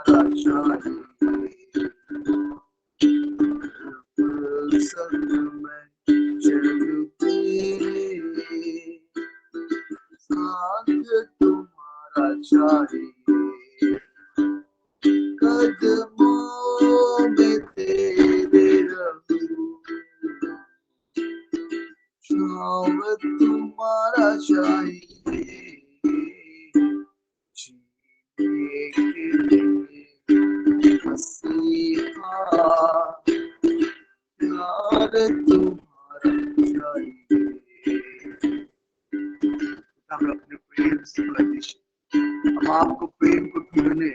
तुम्हारा चाहिए, संग में चलूं तेरे, साथ तुम्हारा चाहिए, कदमों में तेरे रहूं, छाँव तुम्हारा चाहिए, जीने के लिए मसीहा, प्यार तुम्हारा चाहिए। हम अपने प्रेम से प्रदिश, हम आपको प्रेम को ढूंढने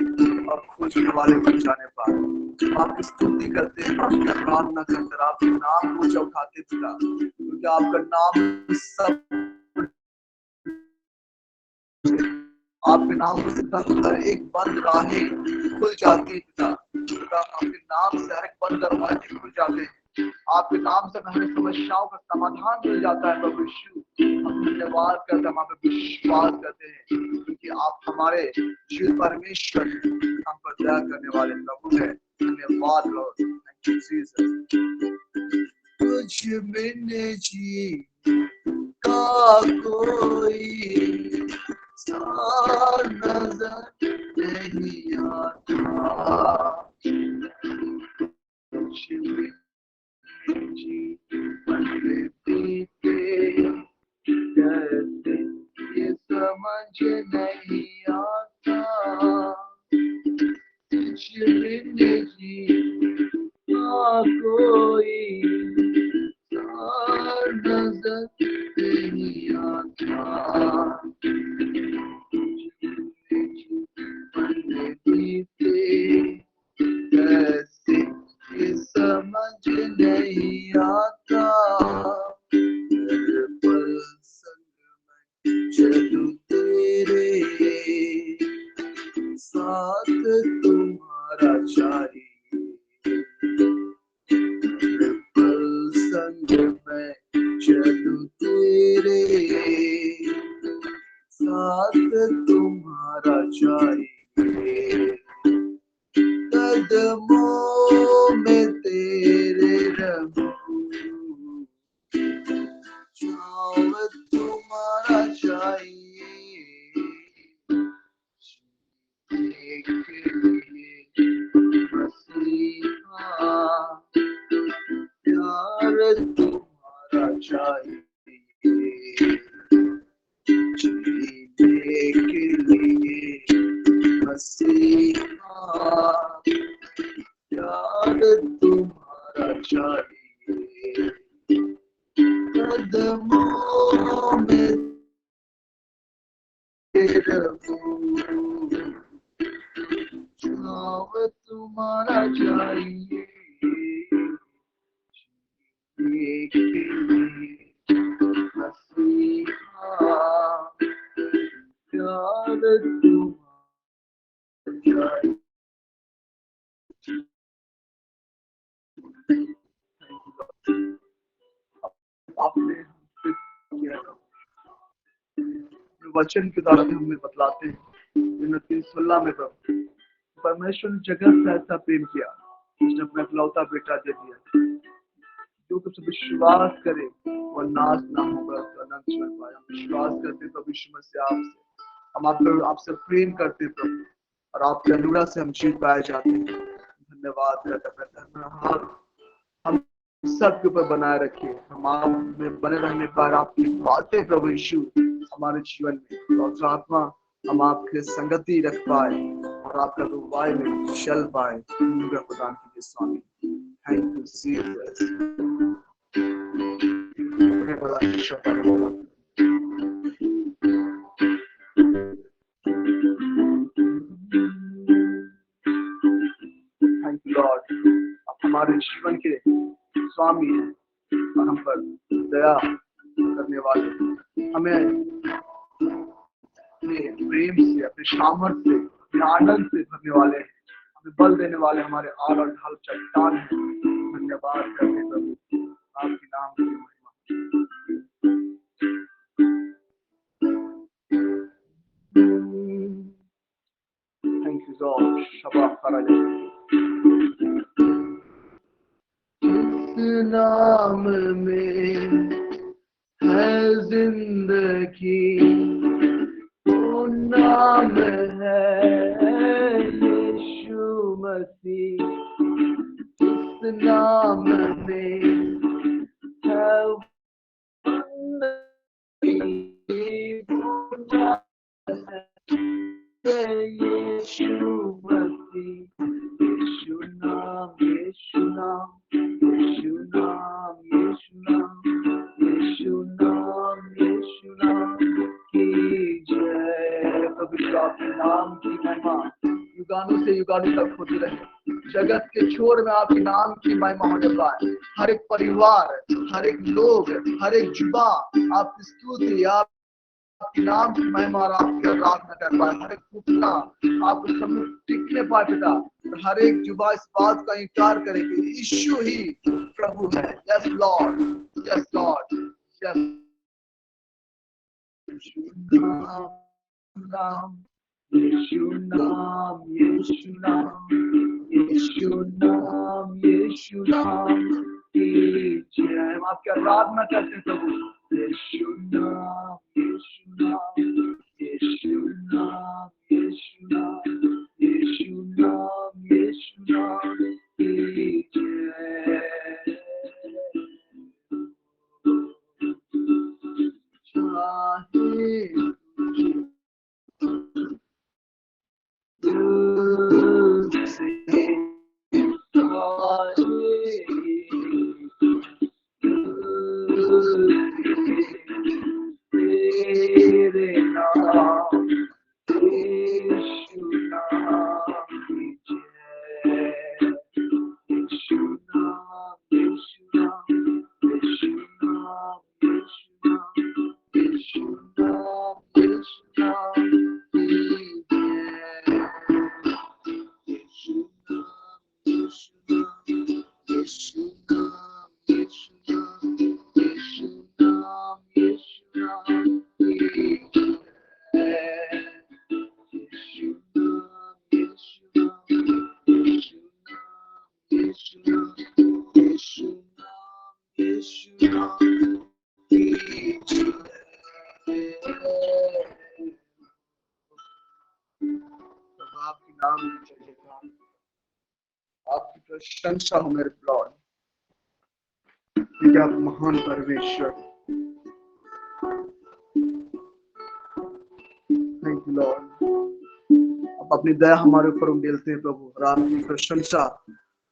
और खोजने वाले बन जाने पाए। हम आपकी स्तुति करते हैं, आपकी आराधना करते हैं, आपके नाम को ऊंचा उठाते पिता, क्योंकि आपका नाम सब, आपके नाम से हर एक बंद राहें खुल जाती है पिता। पिता आपके नाम से हर एक बंद दरवाजे खुल जाते हैं, आपके नाम से हमें समस्याओं का समाधान मिल जाता है प्रभु यीशु। हम धन्यवाद करते हैं, हम आप पे विश्वास करते हैं, क्योंकि आप हमारे जीवित परमेश्वर हैं, हम पर दया करने वाले प्रभु हैं। धन्यवाद लॉर्ड, थैंक यू जीसस। कुछ मैंने जी का कोई सा नजर नहीं आता, कुछ मैंने जी बंदे पीते कैसे ये समझ नहीं आता, कुछ मैंने जी का कोई नजर नहीं आता, बंदे पीते कैसे ये समझ नहीं आता, हर पल संग में चलूं तेरे, साथ तुम्हारा चाहिए, हर पल संग में चलूं तेरे, साथ तुम्हारा चाहिए, कदमों में तेरे रहूं, छाँव तुम्हारा चाहिए, जीने के लिए मसीहा, प्यार तुम्हारा चाहिए, जीने के लिए मसीहा, प्यार तुम्हारा चाहिए, कदमों में तेरे रहूं, छाँव तुम्हारा चाहिए, जीने के लिए मसीहा, प्यार तुम्हारा चाहिए। आपने हमसे किया, जो वचन के द्वारा हमें बतलाते हैं, 3:16 में प्रभु, परमेश्वर ने जगत से ऐसा प्रेम किया, उसने अपना इकलौता बेटा दे दिया, जो तुमसे विश्वास करे और नाश ना होगा तो अनंत जीवन पाएगा। विश्वास करते प्रभु यीशु मसीह आपसे, हम आपसे प्रेम करते प्रभु, और आपके अनुग्रह से हम जीत पाए जाते हैं। धन्यवाद करते हैं, हम सबके ऊपर बनाए रखिए, हम आप में बने रहने पर आपकी बातें प्रभु यीशु हमारे जीवन में, और आत्मा हम आपके संगति रख पाए और आपका रुवाई में चल पाए। अनुग्रह प्रदान कीजिए स्वामी। Thank you Jesus. Thank you lord, आप हमारे जीवन के स्वामी हैं और हम पर दया करने वाले, हमें अपने प्रेम से, अपने सामर्थ्य से, अपने आनंद से भरने वाले, हमें बल देने वाले हमारे आल और ढाल चट्टान हैं। धन्यवाद करते प्रभु, आपके नाम की महिमा। Thank dissolve. Shabbat Karaja. इस नाम में है जिंदगी, वो नाम है यीशु मसीह। इस नाम में है जिंदगी, वो नाम है यीशु मसीह। यीशु नाम, यीशु नाम, यीशु नाम, यीशु नाम, यीशु नाम, यीशु नाम की जय। प्रभु आपके नाम की महिमा युगानों से युगानों तक होती रहे। जगत के छोर में आपके नाम की महिमा होने पाए। हर एक परिवार, हर एक लोग, हर एक जुबा आपकी स्तुति, आपके नाम की महिमा और आपकी आराधना कर पाए। हर एक पुतला आपके सामने टिकने पाए पिता। और हर एक जुबा इस बात का इंकार करे कि यीशु ही प्रभु है। Yes lord, yes lord, yes. यीशु नाम, यीशु नाम, यीशु नाम, यीशु नाम, यीशु नाम की जय। हम आपकी आराधना करते हैं प्रभु। यीशु नाम, यीशु नाम, यीशु नाम, यीशु नाम, यीशु नाम, यीशु नाम की जय। आपके नाम की जय, आपकी प्रशंसा हो मेरे लॉर्ड, क्योंकि आप महान परमेश्वर। Thank you lord. आप अपनी दया हमारे ऊपर उंडेलते हैं प्रभु, और आपकी प्रशंसा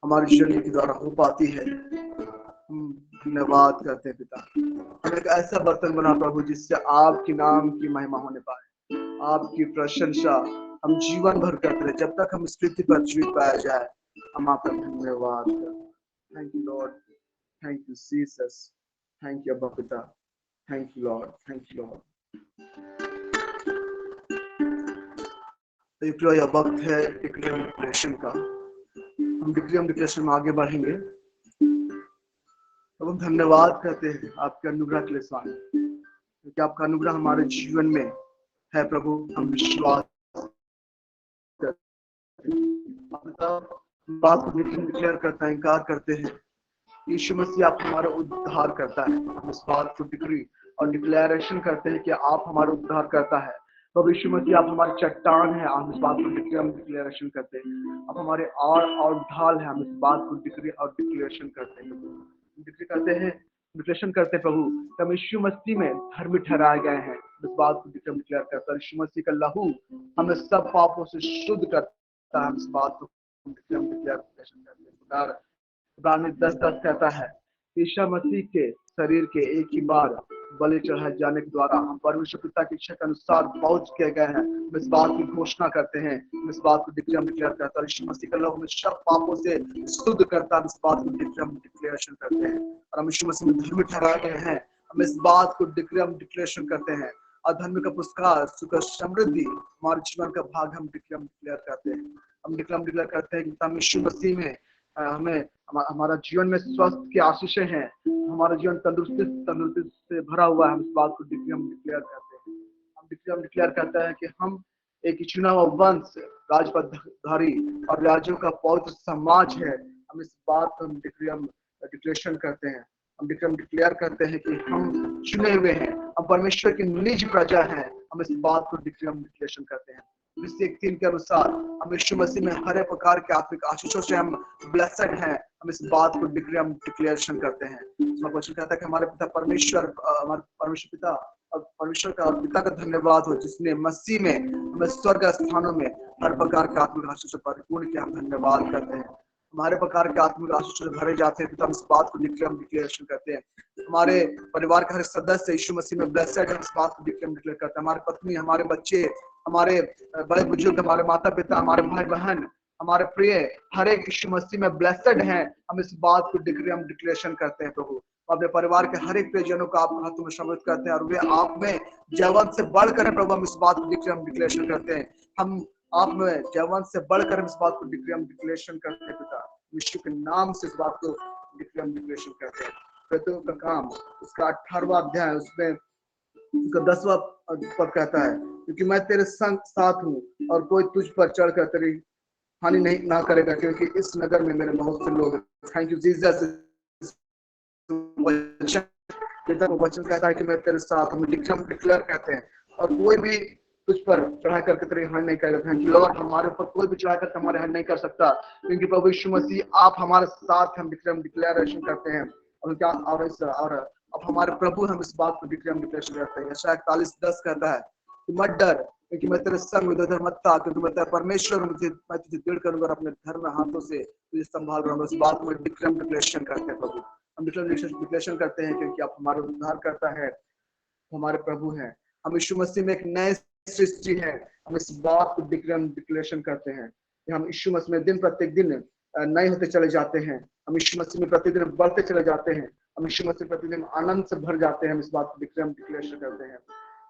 हमारे शरीर के द्वारा हो पाती है। हम धन्यवाद करते हैं पिता। हम एक ऐसा बर्तन बना प्रभु जिससे आपके नाम की महिमा होने पाए, आपकी प्रशंसा हम जीवन भर करते रहे, जब तक हम इस पृथ्वी पर जीवित पाया जाए। हम आपका धन्यवाद करते। Thank you lord, thank you Jesus, thank you अब्बा पिता, thank you lord, thank you Lord. तो यह वक्त है डिक्लेरेशन का। हम डिक्लेरेशन में आगे बढ़ेंगे। तो हम धन्यवाद करते हैं आपके अनुग्रह के लिए स्वामी, क्योंकि आपका अनुग्रह हमारे जीवन में है प्रभु। हम विश्वास बात को डिक्लेयर करता है, इनकार करते हैं। यीशु मसीह आप हमारा उद्धार करता है। हम इस बात को डिक्री और डिक्लेरेशन करते हैं कि आप हमारा उद्धार करता है। तो यीशु मसीह आप हमारी चट्टान है। हम इस बात को डिक्लेरेशन करते हैं। आप हमारे और ढाल है। हम इस बात को डिक्री और डिक्लेरेशन करते हैं, डिक्री करते हैं, डिक्लेरेशन करते हैं प्रभु। हम यीशु मसीह में धर्मी ठहराए गए हैं। इस बात को डिक्लेयर करता है। यीशु मसीह का लहू हमें सब पापों से शुद्ध करता है। हम इस बात को डिक्लेरेशन करते हैं। इब्रानी 10:10 कहता है, यीशु मसीह के शरीर के एक ही बार बलि चढ़ाए जाने के द्वारा हम परमेश्वर पिता की इच्छा के अनुसार पहुंच किए गए हैं। हम इस बात की घोषणा करते हैं, हम इस बात को डिक्लेयर करता है। यीशु मसीह का लहू हमें सब पापों से शुद्ध करता है। हम इस बात को डिक्लेरेशन करते हैं, और हम यीशु मसीह में धर्मी ठहराए गए हैं। हम इस बात को डिक्लेरेशन करते हैं। अधर्म का पुरस्कार, सुख, समृद्धि हमारे जीवन का भाग हम डिक्लेयर करते हैं। हम डिक्लेयर करते हैं कि हम यीशु मसीह में हमें हमारा जीवन में स्वस्थ की आशीषें हैं। हमारा जीवन तंदुरुस्ती से भरा हुआ है। हम इस बात को डिक्लेयर करते हैं। हम डिक्लेयर करते हैं कि हम एक चुना हुआ वंश, राजपदधारी और राजों का पवित्र समाज है। हम इस बात को हम डिक्लेरेशन करते हैं, हम डिक्लेयर करते हैं कि हम चुने हुए हैं, हम परमेश्वर की निज प्रजा हैं। हम इस बात को डिक्लेरेशन करते हैं। जिससे 3 के अनुसार हम यीशु मसीह में हर एक प्रकार के आत्मिक आशीषों से हम ब्लेसेड हैं। हम इस बात को डिक्लेरेशन करते हैं। वचन कहता है कि हमारे पिता परमेश्वर, हमारे परमेश्वर पिता और परमेश्वर का पिता का धन्यवाद हो, जिसने मसीह में हमें स्वर्ग स्थानों में हर प्रकार के आत्मिक आशीष से परिपूर्ण किया। हम धन्यवाद करते हैं। हमारे प्रकार के आत्मिक आशीष से भरे जाते हैं, पिता हम इस बात को डिक्लेरेशन करते हैं। हमारे परिवार के हर सदस्य यीशु मसीह में ब्लेसेड है, इस बात को डिक्लेयर करते हैं। हमारे पत्नी, हमारे बच्चे, हमारे बड़े बुजुर्ग, हमारे माता पिता, हमारे भाई बहन, हमारे प्रिय हर एक यीशु मसीह में ब्लेसेड हैं। हम इस बात को डिक्लेरेशन करते हैं। प्रभु अपने परिवार के हर एक प्रियजनों को आप हाथों में सम्मिलित करते हैं और वे आप में जवान से बढ़कर है। प्रभु हम इस बात को डिक्लेरेशन करते हैं। हम आप में जवान से बढ़कर इस बात को डिक्लेरेशन करते हैं। पिता यीशु के नाम से इस बात को डिक्लेरेशन करते हैं। पेतरों का काम उसका 18वां अध्याय उसमें उसका 10वां पद कहता है, क्योंकि मैं तेरे संग साथ हूँ और कोई तुझ पर चढ़कर तेरी हानि नहीं ना करेगा, क्योंकि इस नगर में मेरे बहुत से लोग। Thank you Jesus. वचन कहता है कि मैं तेरे साथ हूँ, डिक्लेयर कहते हैं, और कोई भी तुझ पर चढ़ाई करके तेरी हानि नहीं करेगा। थैंक यू लॉर्ड, हमारे ऊपर कोई भी चढ़ाई करके हमारे हानि नहीं कर सकता, क्योंकि प्रभु यीशु मसीह आप हमारे साथ। हम डिक्लेरेशन करते हैं और क्या और अब हमारे प्रभु हम इस बात को डिक्लेरेशन करते हैं। यशायाह 41:10 कहता है कि मत डर, क्योंकि मैं तेरे संग हूँ, इधर मत था, क्योंकि मैं तेरा परमेश्वर हूँ, मैं तुझे दृढ़ करूंगा, अपने धर्म हाथों से तुझे संभाल रहा हूँ। इस बात को डिक्लेरेशन करते हैं। प्रभु हम डिक्लेरेशन करते हैं, क्योंकि आप हमारे उद्धार करता है, हमारे प्रभु हैं। हम यीशु मसीह में एक नए सृष्टि है। हम इस बात को डिक्लेरेशन करते हैं कि हम यीशु मसीह में दिन प्रत्येक दिन नए होते चले जाते हैं। हम यीशु मसीह में प्रतिदिन बढ़ते चले जाते हैं। हम यीशु मसीह प्रतिदिन आनंद से भर जाते हैं। हम इस बात को डिक्लेरेशन करते हैं।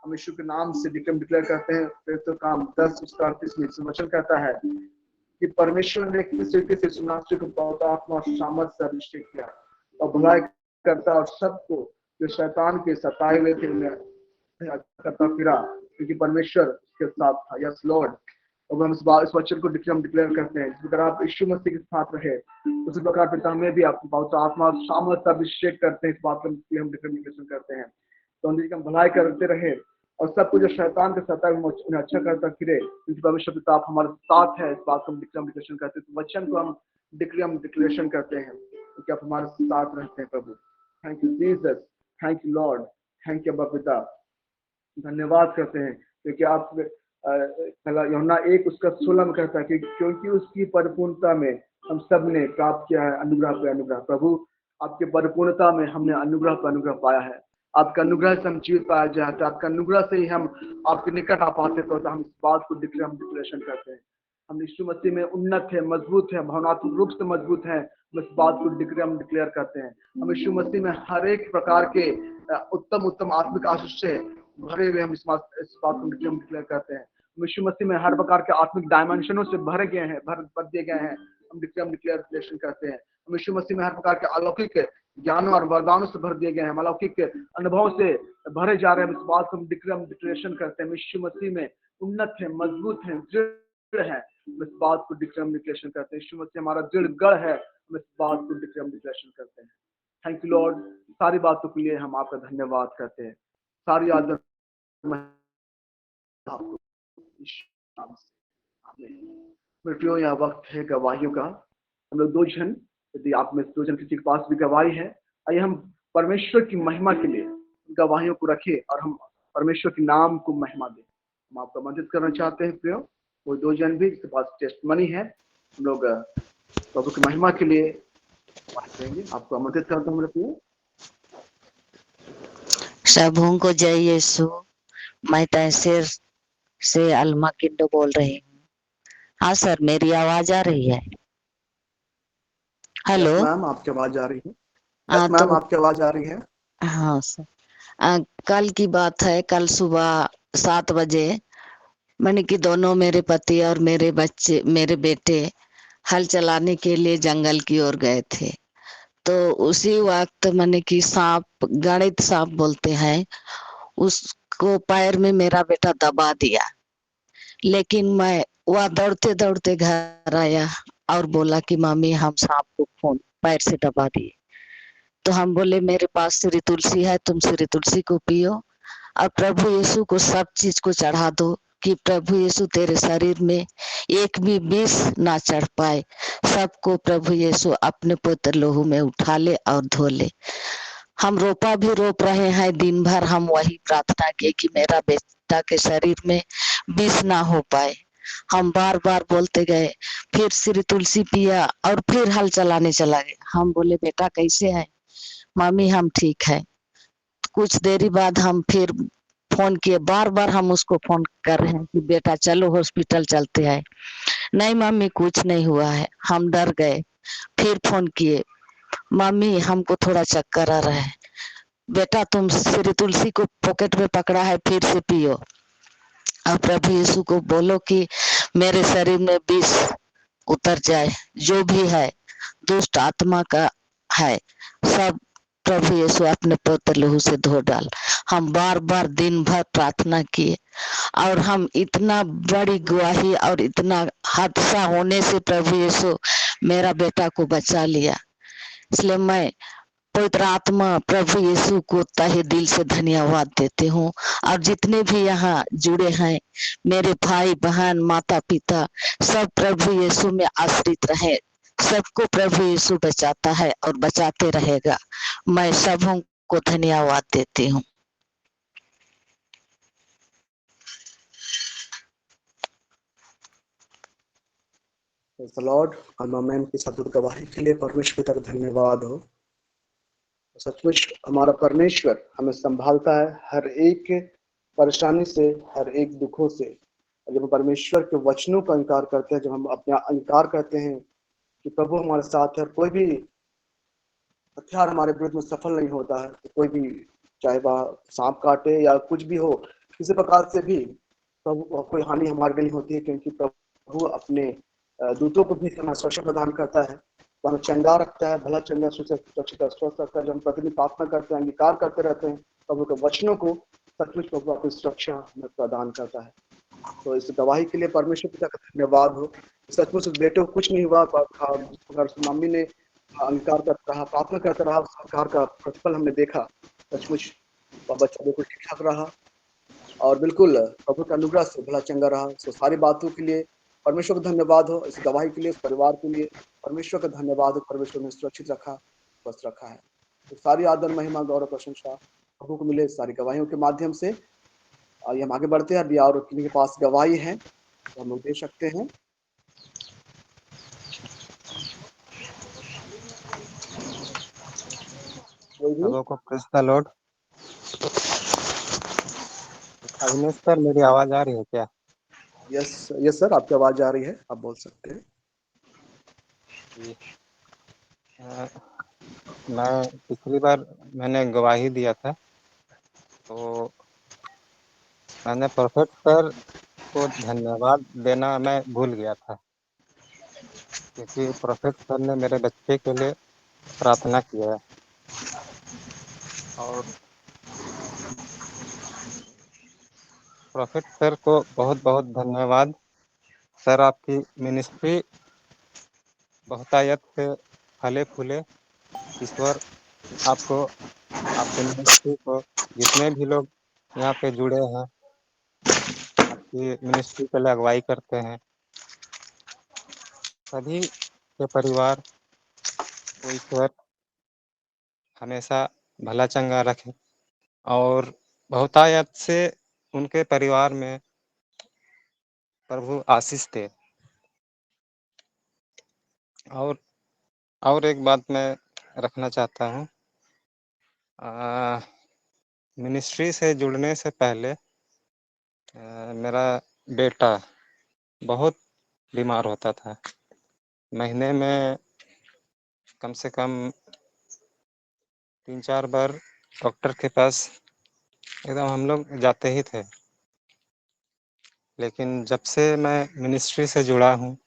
हम यीशु के नाम से डिक्लेयर करते हैं। फिर तो काम 10 उसका 38 में वचन कहता है कि परमेश्वर ने किस तरीके से सुनाश्री को पवित्र आत्मा और सामर्थ से अभिषेक किया और भलाई करता और सबको जो शैतान के सताए हुए थे करता फिरा, क्योंकि परमेश्वर के साथ था। Yes Lord. और हम इस वचन को डिक्लेयर करते हैं, जिस प्रकार आप यीशु मसीह के साथ रहे उसी प्रकार पिता हमें भी आपको पवित्र आत्मा और सामर्थ से अभिषेक करते हैं। इस बात को हम डिक्लेरेशन करते हैं तो हम भलाई करते रहे और सब कुछ जो शैतान के सताए उन्हें अच्छा करता फिरे, क्योंकि परमेश्वर पिता आप हमारे साथ है। इस बात को हम डिक्लेरेशन करते हैं। वचन को हम डिक्लेरेशन करते हैं क्योंकि आप हमारे साथ रहते हैं। प्रभु thank you Jesus, thank you lord, thank you अब्बा पिता। धन्यवाद करते हैं क्योंकि आप यूहन्ना 1:16 में कहता है कि क्योंकि उसकी परिपूर्णता में हम सब ने प्राप्त किया है अनुग्रह पे अनुग्रह। प्रभु आपके परिपूर्णता में हमने अनुग्रह पे अनुग्रह पाया है। आपका अनुग्रह से हम जीवित पाया जाते हैं। आपका अनुग्रह से ही हम आपके निकट आ पाते तो हम इस बात को डिक्लेरेशन करते हैं। हम यीशु मसीह में उन्नत है, मजबूत है, भावनात्मक रूप से मजबूत है। हम इस बात को डिक्लेयर करते हैं। हम यीशु मसीह में हर एक प्रकार के उत्तम आत्मिक आशीष से भरे हुए हम इस बात को डिक्लेयर करते हैं। यीशु मसीह में हर प्रकार के आत्मिक डायमेंशनों से भरे गए हैं, भर दिए गए हैं। हम डिक्लेरेशन करते हैं। हम यीशु मसीह में हर प्रकार के अलौकिक ज्ञानों और वरदानों से भर दिए गए हैं, हम अलौकिक अनुभवों से भरे जा रहे हैं। इस बात को हम डिक्लेरेशन करते हैं। यीशु मसीह में उन्नत है, मजबूत है, दृढ़ है। हम इस बात को डिक्लेरेशन करते हैं। यीशु मसीह हमारा दृढ़ गढ़ है। हम इस बात को डिक्लेरेशन करते हैं। Thank you Lord. सारी बातों के लिए हम आपका धन्यवाद करते हैं। सारी आदर मित्रों, यह वक्त है गवाहियों का। हम लोग 2 जन, यदि आप में 2 जन किसी के पास भी गवाही है, आइए हम परमेश्वर की महिमा के लिए गवाहियों को रखें और हम परमेश्वर के नाम को महिमा दें। हम आपको आमंत्रित करना चाहते हैं प्रियो, वो 2 जन भी जिसके पास टेस्टमनी है, हम लोग प्रभु की महिमा के लिए देंगे। आपको आमंत्रित करता हूँ मेरे प्रियो। सबों को जय यीशु। मैं तहसीर से अलमा किंडो बोल रही हूँ। हाँ सर, मेरी आवाज आ रही है? हेलो मैम, आपकी आवाज आ रही है। यस मैम, आपकी आवाज आ रही है। हाँ सर, कल की बात है। कल सुबह 7 बजे मैंने कि दोनों मेरे पति और मेरे बच्चे, मेरे बेटे हल चलाने के लिए जंगल की ओर गए थे। तो उसी वक्त मैंने कि सांप, गणित सांप बोलते हैं, उसको पैर में मेरा बेटा दबा दिया। लेकिन मैं वह दौड़ते दौड़ते घर आया और बोला कि मामी हम सांप को फोन पैर से दबा दिए। तो हम बोले मेरे पास श्री तुलसी है, तुम श्री तुलसी को पियो और प्रभु यीशु को सब चीज को चढ़ा दो कि प्रभु यीशु तेरे शरीर में एक भी विष ना चढ़ पाए। सबको प्रभु यीशु अपने पवित्र लोहू में उठा ले और धो ले। हम रोपा भी रोप रहे हैं, दिन भर हम वही प्रार्थना किए कि मेरा बेटा के शरीर में विष ना हो पाए। हम बार बार बोलते गए, फिर श्री तुलसी पिया और फिर हल चलाने चला गया। हम बोले बेटा कैसे है? मामी हम ठीक है। कुछ देरी बाद हम फिर फोन किए, बार बार हम उसको फोन कर रहे हैं कि बेटा चलो हॉस्पिटल चलते हैं। नहीं मम्मी कुछ नहीं हुआ है। हम डर गए, फिर फोन किए, मम्मी हमको थोड़ा चक्कर आ रहा है। बेटा तुम श्री तुलसी को पॉकेट में पकड़ा है, फिर से पियो और प्रभु यीशु को बोलो कि मेरे शरीर में विष उतर जाए, जो भी है दुष्ट आत्मा का है सब प्रभु यीशु अपने पवित्र लहू से धो डाल। हम बार बार दिन भर प्रार्थना किए और हम इतना बड़ी गवाही और इतना हादसा होने से प्रभु यीशु मेरा बेटा को बचा लिया। इसलिए मैं पवित्र आत्मा प्रभु यीशु को तहे दिल से धन्यवाद देती हूँ। और जितने भी यहाँ जुड़े हैं मेरे भाई बहन माता पिता सब प्रभु यीशु में आश्रित रहे। सबको प्रभु यीशु बचाता है और बचाते रहेगा। मैं सबों को धन्यवाद देती हूँ। लॉर्ड अमेन की सदुर गवाही के लिए परमेश्वर तक धन्यवाद हो। सचमुच हमारा परमेश्वर हमें संभालता है हर एक परेशानी से, हर एक दुखों से। जब हम परमेश्वर के वचनों का इंकार करते हैं, जब हम अपना इंकार करते हैं कि प्रभु हमारे साथ है, कोई भी हथियार हमारे विरुद्ध में सफल नहीं होता है। तो कोई भी, चाहे वह सांप काटे या कुछ भी हो, किसी प्रकार से भी प्रभु कोई हानि हमारे लिए नहीं होती है, क्योंकि प्रभु अपने दूतों को भी सुरक्षा प्रदान करता है, वो हमें चंगा रखता है, भला चंगा सुरक्षित स्वस्थ रखता है। जब हम प्रतिदिन प्रार्थना करते हैं, अंगीकार करते रहते हैं प्रभु के वचनों को, सचमुच प्रभु अपनी सुरक्षा हमें प्रदान करता है। तो इस गवाही के लिए परमेश्वर पिता का धन्यवाद हो। सचमुच उस बेटे को कुछ नहीं हुआ, अगर मम्मी ने अंगीकार करता रहा, प्रार्थना करता रहा, उस अंगीकार का प्रतिफल हमने देखा। सचमुच वह बच्चा बिल्कुल ठीक ठाक रहा और बिल्कुल प्रभु के अनुग्रह से भला चंगा रहा। सो सारी बातों के लिए परमेश्वर को धन्यवाद हो, इस गवाही के लिए, इस परिवार के लिए परमेश्वर का धन्यवाद हो। परमेश्वर ने सुरक्षित रखा, स्वस्थ रखा है। तो सारी आदर महिमा गौरव प्रशंसा प्रभु को मिले सारी गवाहियों के माध्यम से। आइए हम आगे बढ़ते हैं। अभी और किन्हीं के पास गवाही है तो हम लोग दे सकते हैं। सबों को praise the Lord. Avinesh sir, मेरी आवाज आ रही है क्या? यस यस सर, आपकी आवाज आ रही है, आप बोल सकते हैं। जी। मैं पिछली बार मैंने गवाही दिया था, तो मैंने प्रोफेट सर को धन्यवाद देना मैं भूल गया था, क्योंकि प्रोफेट सर ने मेरे बच्चे के लिए प्रार्थना किया है। और प्रोफेट सर को बहुत बहुत धन्यवाद। सर, आपकी मिनिस्ट्री बहुतायत से फले फूले। ईश्वर आपको, आपके मिनिस्ट्री को, जितने भी लोग यहाँ पे जुड़े हैं, आपकी मिनिस्ट्री के लिए अगुवाई करते हैं, सभी के परिवार को ईश्वर हमेशा भला चंगा रखे और बहुतायत से उनके परिवार में प्रभु आशीष दे। और एक बात मैं रखना चाहता हूँ। मिनिस्ट्री से जुड़ने से पहले मेरा बेटा बहुत बीमार होता था। महीने में कम से कम 3-4 बार डॉक्टर के पास एकदम हम लोग जाते ही थे। लेकिन जब से मैं मिनिस्ट्री से जुड़ा हूँ,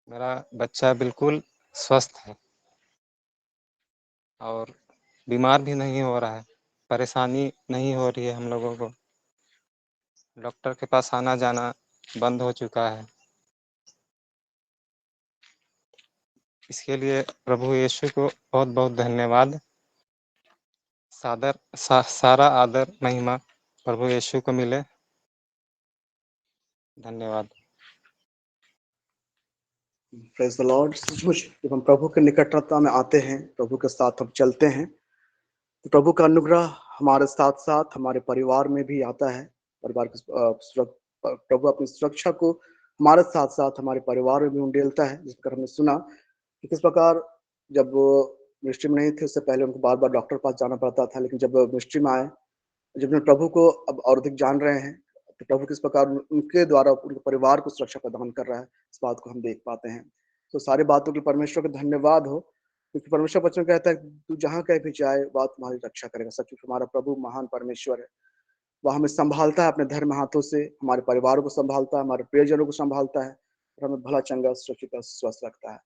मेरा बच्चा बिल्कुल स्वस्थ है और बीमार भी नहीं हो रहा है, परेशानी नहीं हो रही है हम लोगों को। डॉक्टर के पास आना जाना बंद हो चुका है। इसके लिए प्रभु यीशु को बहुत बहुत धन्यवाद। सारा आदर महिमा प्रभु यीशु को मिले। धन्यवाद। Praise the Lord. सचमुच जब हम प्रभु के निकटता में आते हैं, प्रभु के साथ हम चलते हैं, तो प्रभु का अनुग्रह हमारे साथ साथ हमारे परिवार में भी आता है। परिवार की प्रभु अपनी सुरक्षा को हमारे साथ साथ हमारे परिवार में भी उंडेलता है। जिस प्रकार हमने सुना कि किस प्रकार जब वो मिनिस्ट्री में नहीं थे, उससे पहले उनको बार बार डॉक्टर पास जाना पड़ता था, लेकिन जब मिनिस्ट्री में आए, जब वे प्रभु को अब और अधिक जान रहे हैं, तो प्रभु किस प्रकार उनके द्वारा उनके परिवार को सुरक्षा प्रदान कर रहा है, इस बात को हम देख पाते हैं। तो सारी बातों के परमेश्वर का धन्यवाद हो, क्योंकि परमेश्वर वचन कहता है तू जहाँ कहीं भी जाए वह तुम्हारी रक्षा करेगा। सच में हमारा प्रभु महान परमेश्वर है। वह हमें संभालता है अपने धर्म हाथों से, हमारे परिवारों को संभालता है, हमारे प्रियजनों को संभालता है और हमें भला चंगा सुरक्षित और स्वस्थ रखता है।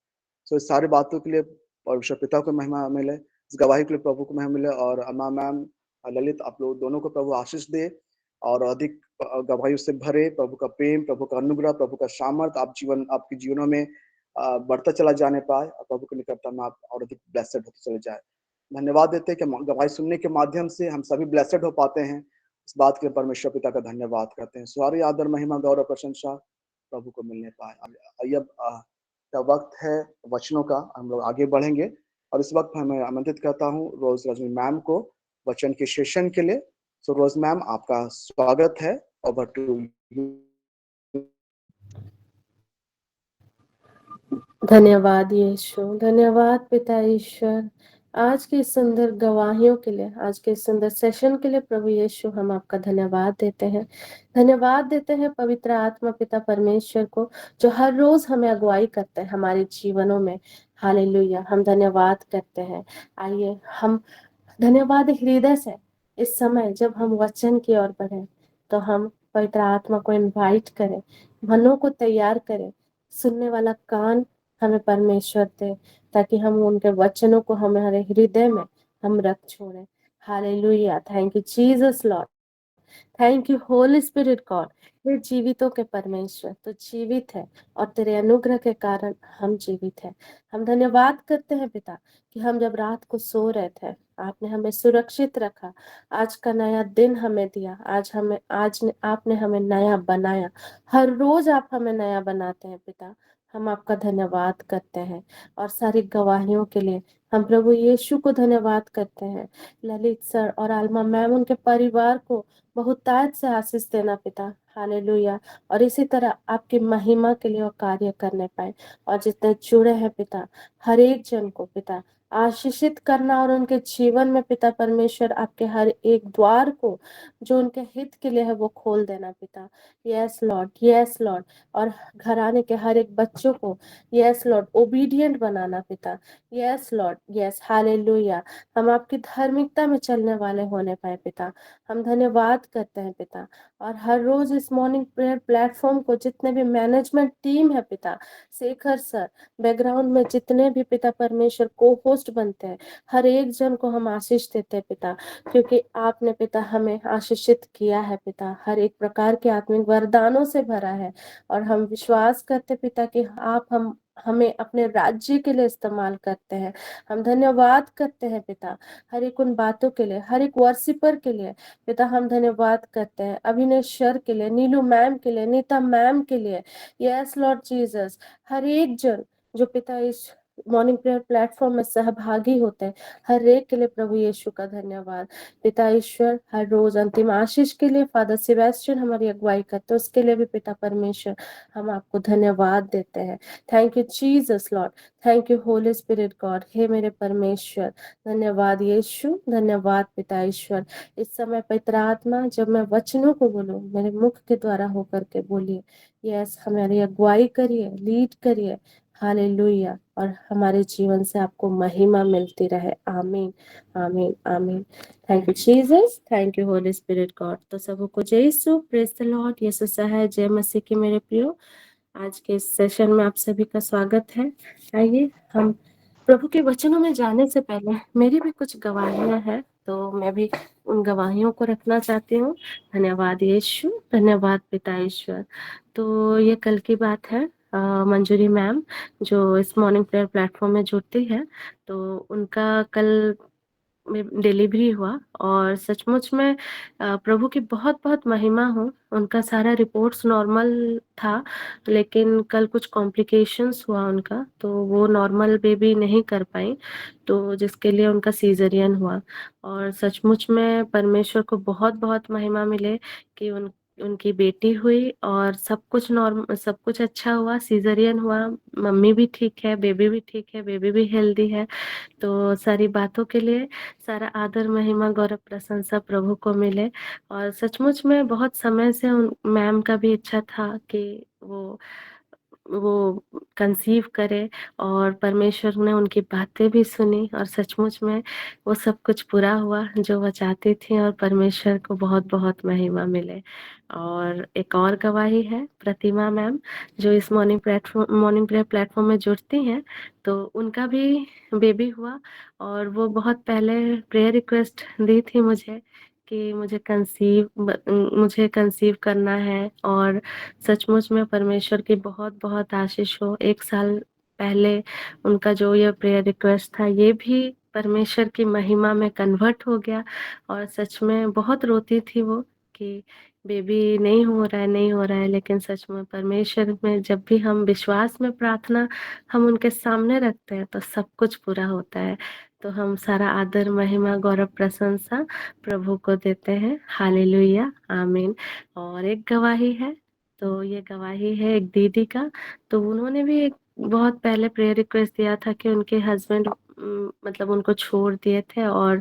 तो इस सारी बातों के लिए परमेश्वर पिता को महिमा मिले, इस गवाही के लिए प्रभु को महिमा मिले। और अम्मा मैम, ललित, आप लोग दोनों को प्रभु आशीष दे और अधिक गवाही से भरे। प्रभु का प्रेम, प्रभु का अनुग्रह, प्रभु का सामर्थ आपके जीवनों में बढ़ता चला जाने पाए और प्रभु के निकटता में आप और अधिक ब्लेसेड होते चले जाए। धन्यवाद देते हैं कि गवाही सुनने के माध्यम से हम सभी ब्लेसेड हो पाते हैं। इस बात के लिए परमेश्वर पिता का धन्यवाद करते हैं। सारी आदर, महिमा, गौरव, प्रशंसा प्रभु को मिलने पाए। अब का वक्त है वचनों का, हम लोग आगे बढ़ेंगे और इस वक्त मैं आमंत्रित करता हूँ रोज रजनी मैम को वचन के सेशन के लिए। सो रोज मैम, आपका स्वागत है। Over to you. धन्यवाद यीशु, धन्यवाद पिता ईश्वर, आज की सुंदर गवाहियों के लिए, आज के सुंदर सेशन के लिए प्रभु यीशु हम आपका धन्यवाद देते हैं। धन्यवाद देते हैं पवित्र आत्मा पिता परमेश्वर को, जो हर रोज हमें अगुवाई करते हैं हमारे जीवनों में। हालेलुया, हम धन्यवाद करते हैं। आइए हम धन्यवाद हृदय से इस समय जब हम वचन की ओर बढ़े, तो हम पवित्र आत्मा को इनवाइट करें, मनों को तैयार करें, सुनने वाला कान हमें परमेश्वर दे, ताकि हम उनके वचनों को हमारे हृदय में हम रख छोड़े। Hallelujah, thank you Jesus lord, thank you holy spirit God. हे जीवितों के परमेश्वर, तो जीवित है और तेरे अनुग्रह के कारण हम जीवित हैं। हम धन्यवाद करते हैं पिता कि हम जब रात को सो रहे थे, आपने हमें सुरक्षित रखा, आज का नया दिन हमें दिया, आपने हमें नया बनाया। हर रोज आप हमें नया बनाते हैं पिता, हम आपका धन्यवाद करते हैं। और सारी गवाहियों के लिए हम प्रभु यीशु को धन्यवाद करते हैं। ललित सर और आलमा मैम, उनके परिवार को बहुतायत से आशीष देना पिता। हालेलुया, और इसी तरह आपकी महिमा के लिए वो कार्य करने पाए। और जितने जुड़े हैं पिता, हर एक जन को पिता आशीषित करना, और उनके जीवन में पिता परमेश्वर आपके हर एक द्वार को जो उनके हित के लिए है वो खोल देना पिता। Yes lord, yes Lord. और घराने के हर एक बच्चों को यस लॉर्ड ओबीडिएंट बनाना पिता। Yes lord, yes, hallelujah. हम आपकी धार्मिकता में चलने वाले होने पाए पिता। हम धन्यवाद करते हैं पिता। और हर रोज इस मॉर्निंग प्रेयर प्लेटफॉर्म को जितने भी मैनेजमेंट टीम है पिता, शेखर सर, बैकग्राउंड में जितने भी पिता परमेश्वर को होस्ट बनते हैं, हर एक जन को हम आशीष देते हैं पिता, क्योंकि आपने पिता हमें आशीषित किया है पिता, हर एक प्रकार के आत्मिक वरदानों से भरा है। और हम विश्वास करते पिता कि आप हमें अपने राज्य के लिए इस्तेमाल करते हैं। हम धन्यवाद करते हैं पिता हर एक उन बातों के लिए, हर एक वर्शिपर के लिए पिता। हम धन्यवाद करते हैं अभिनेश्वर के लिए, नीलू मैम के लिए, नीता मैम के लिए। यस लॉर्ड जीसस, हर एक जन जो पिता इस मॉर्निंग प्रेयर प्लेटफॉर्म में सहभागी होते हैं, हर एक के लिए प्रभु यीशु का धन्यवाद पिता ईश्वर। हर रोज अंतिम आशीष के लिए फादर सेबेस्टियन हमारी अगुवाई करते हैं, उसके लिए भी पिता परमेश्वर हम आपको धन्यवाद देते हैं। Thank you Jesus lord, thank you holy spirit God. हे मेरे परमेश्वर, धन्यवाद यीशु, धन्यवाद पिता ईश्वर। इस समय पवित्र आत्मा जब मैं वचनों को बोलूं, मेरे मुख के द्वारा होकर के बोलिए। यस, हमारी अगुवाई करिए, लीड करिए। हालेलुया, और हमारे जीवन से आपको महिमा मिलती रहे। आमीन, आमीन, आमीन। Thank you Jesus, thank you holy spirit God. तो सबको जय यीशु, प्रेज द लॉर्ड। यीशु सहाय, जय मसीह के मेरे प्रियो। आज के इस सेशन में आप सभी का स्वागत है। आइए हम प्रभु के वचनों में जाने से पहले मेरी भी कुछ गवाहियां हैं, तो मैं भी उन गवाहियों को रखना चाहती हूँ। धन्यवाद यीशु, धन्यवाद पिता ईश्वर। तो ये कल की बात है। मंजूरी मैम जो इस मॉर्निंग प्रेयर प्लेटफॉर्म में जुड़ती है, तो उनका कल में डिलीवरी हुआ और सचमुच में प्रभु की बहुत बहुत महिमा हो। उनका सारा रिपोर्ट्स नॉर्मल था, लेकिन कल कुछ कॉम्प्लिकेशंस हुआ उनका, तो वो नॉर्मल बेबी नहीं कर पाई, तो जिसके लिए उनका सीजरियन हुआ। और सचमुच में परमेश्वर को बहुत बहुत महिमा मिले कि उनकी बेटी हुई और सब कुछ अच्छा हुआ। सीजरियन हुआ, मम्मी भी ठीक है, बेबी भी ठीक है, बेबी भी हेल्दी है। तो सारी बातों के लिए सारा आदर महिमा गौरव प्रशंसा प्रभु को मिले। और सचमुच में बहुत समय से मैम का भी इच्छा था कि वो कंसीव करे, और परमेश्वर ने उनकी बातें भी सुनी और सचमुच में वो सब कुछ पूरा हुआ जो वो चाहती थी, और परमेश्वर को बहुत बहुत महिमा मिले। और एक और गवाही है प्रतिमा मैम जो इस मॉर्निंग प्रेयर प्लेटफॉर्म में जुड़ती हैं, तो उनका भी बेबी हुआ और वो बहुत पहले प्रेयर रिक्वेस्ट दी थी मुझे कि मुझे कंसीव करना है। और सचमुच में परमेश्वर की बहुत बहुत आशीष हो। 1 साल पहले उनका जो ये प्रेयर रिक्वेस्ट था, ये भी परमेश्वर की महिमा में कन्वर्ट हो गया। और सच में बहुत रोती थी वो कि बेबी नहीं हो रहा है, नहीं हो रहा है, लेकिन सच में परमेश्वर में जब भी हम विश्वास में प्रार्थना हम उनके सामने रखते हैं तो सब कुछ पूरा होता है। तो हम सारा आदर महिमा गौरव प्रशंसा प्रभु को देते हैं। हालेलुया, आमीन। और एक गवाही है, तो ये गवाही है एक दीदी का। तो उन्होंने भी एक बहुत पहले प्रेयर रिक्वेस्ट दिया था कि उनके हस्बैंड मतलब उनको छोड़ दिए थे, और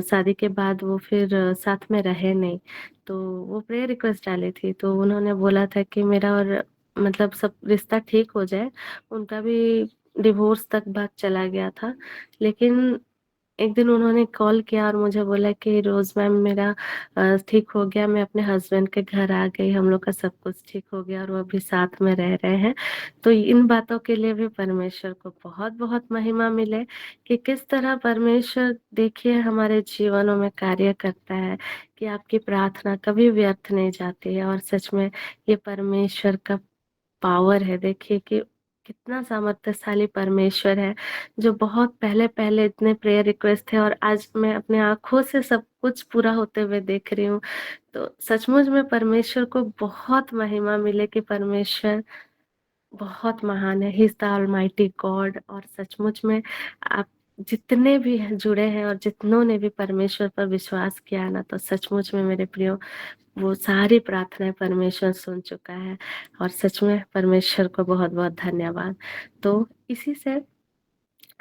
शादी के बाद वो फिर साथ में रहे नहीं। तो वो प्रेयर रिक्वेस्ट डाली थी, तो उन्होंने बोला था कि मेरा और मतलब सब रिश्ता ठीक हो जाए। उनका भी डिवोर्स तक बात चला गया था, लेकिन एक दिन उन्होंने कॉल किया और मुझे बोला कि रोज मैम मेरा ठीक हो गया, मैं अपने हस्बैंड के घर आ गई, हम लोग का सब कुछ ठीक हो गया और वो अभी साथ में रह रहे हैं। तो इन बातों के लिए भी परमेश्वर को बहुत बहुत महिमा मिले कि किस तरह परमेश्वर देखिए हमारे जीवनों में कार्य करता है, कि आपकी प्रार्थना कभी व्यर्थ नहीं जाती है। और सच में ये परमेश्वर का पावर है। देखिए कि कितना सामर्थ्यशाली परमेश्वर है, जो बहुत पहले पहले इतने प्रेयर रिक्वेस्ट थे और आज मैं अपने आंखों से सब कुछ पूरा होते हुए देख रही हूँ। तो सचमुच में परमेश्वर को बहुत महिमा मिले कि परमेश्वर बहुत महान है। He is the almighty God. और सचमुच में आप जितने भी जुड़े हैं और जितनों ने भी परमेश्वर पर विश्वास किया ना, तो सचमुच में मेरे प्रियो वो सारी प्रार्थनाएं परमेश्वर सुन चुका है। और सच में परमेश्वर को बहुत बहुत धन्यवाद। तो इसी से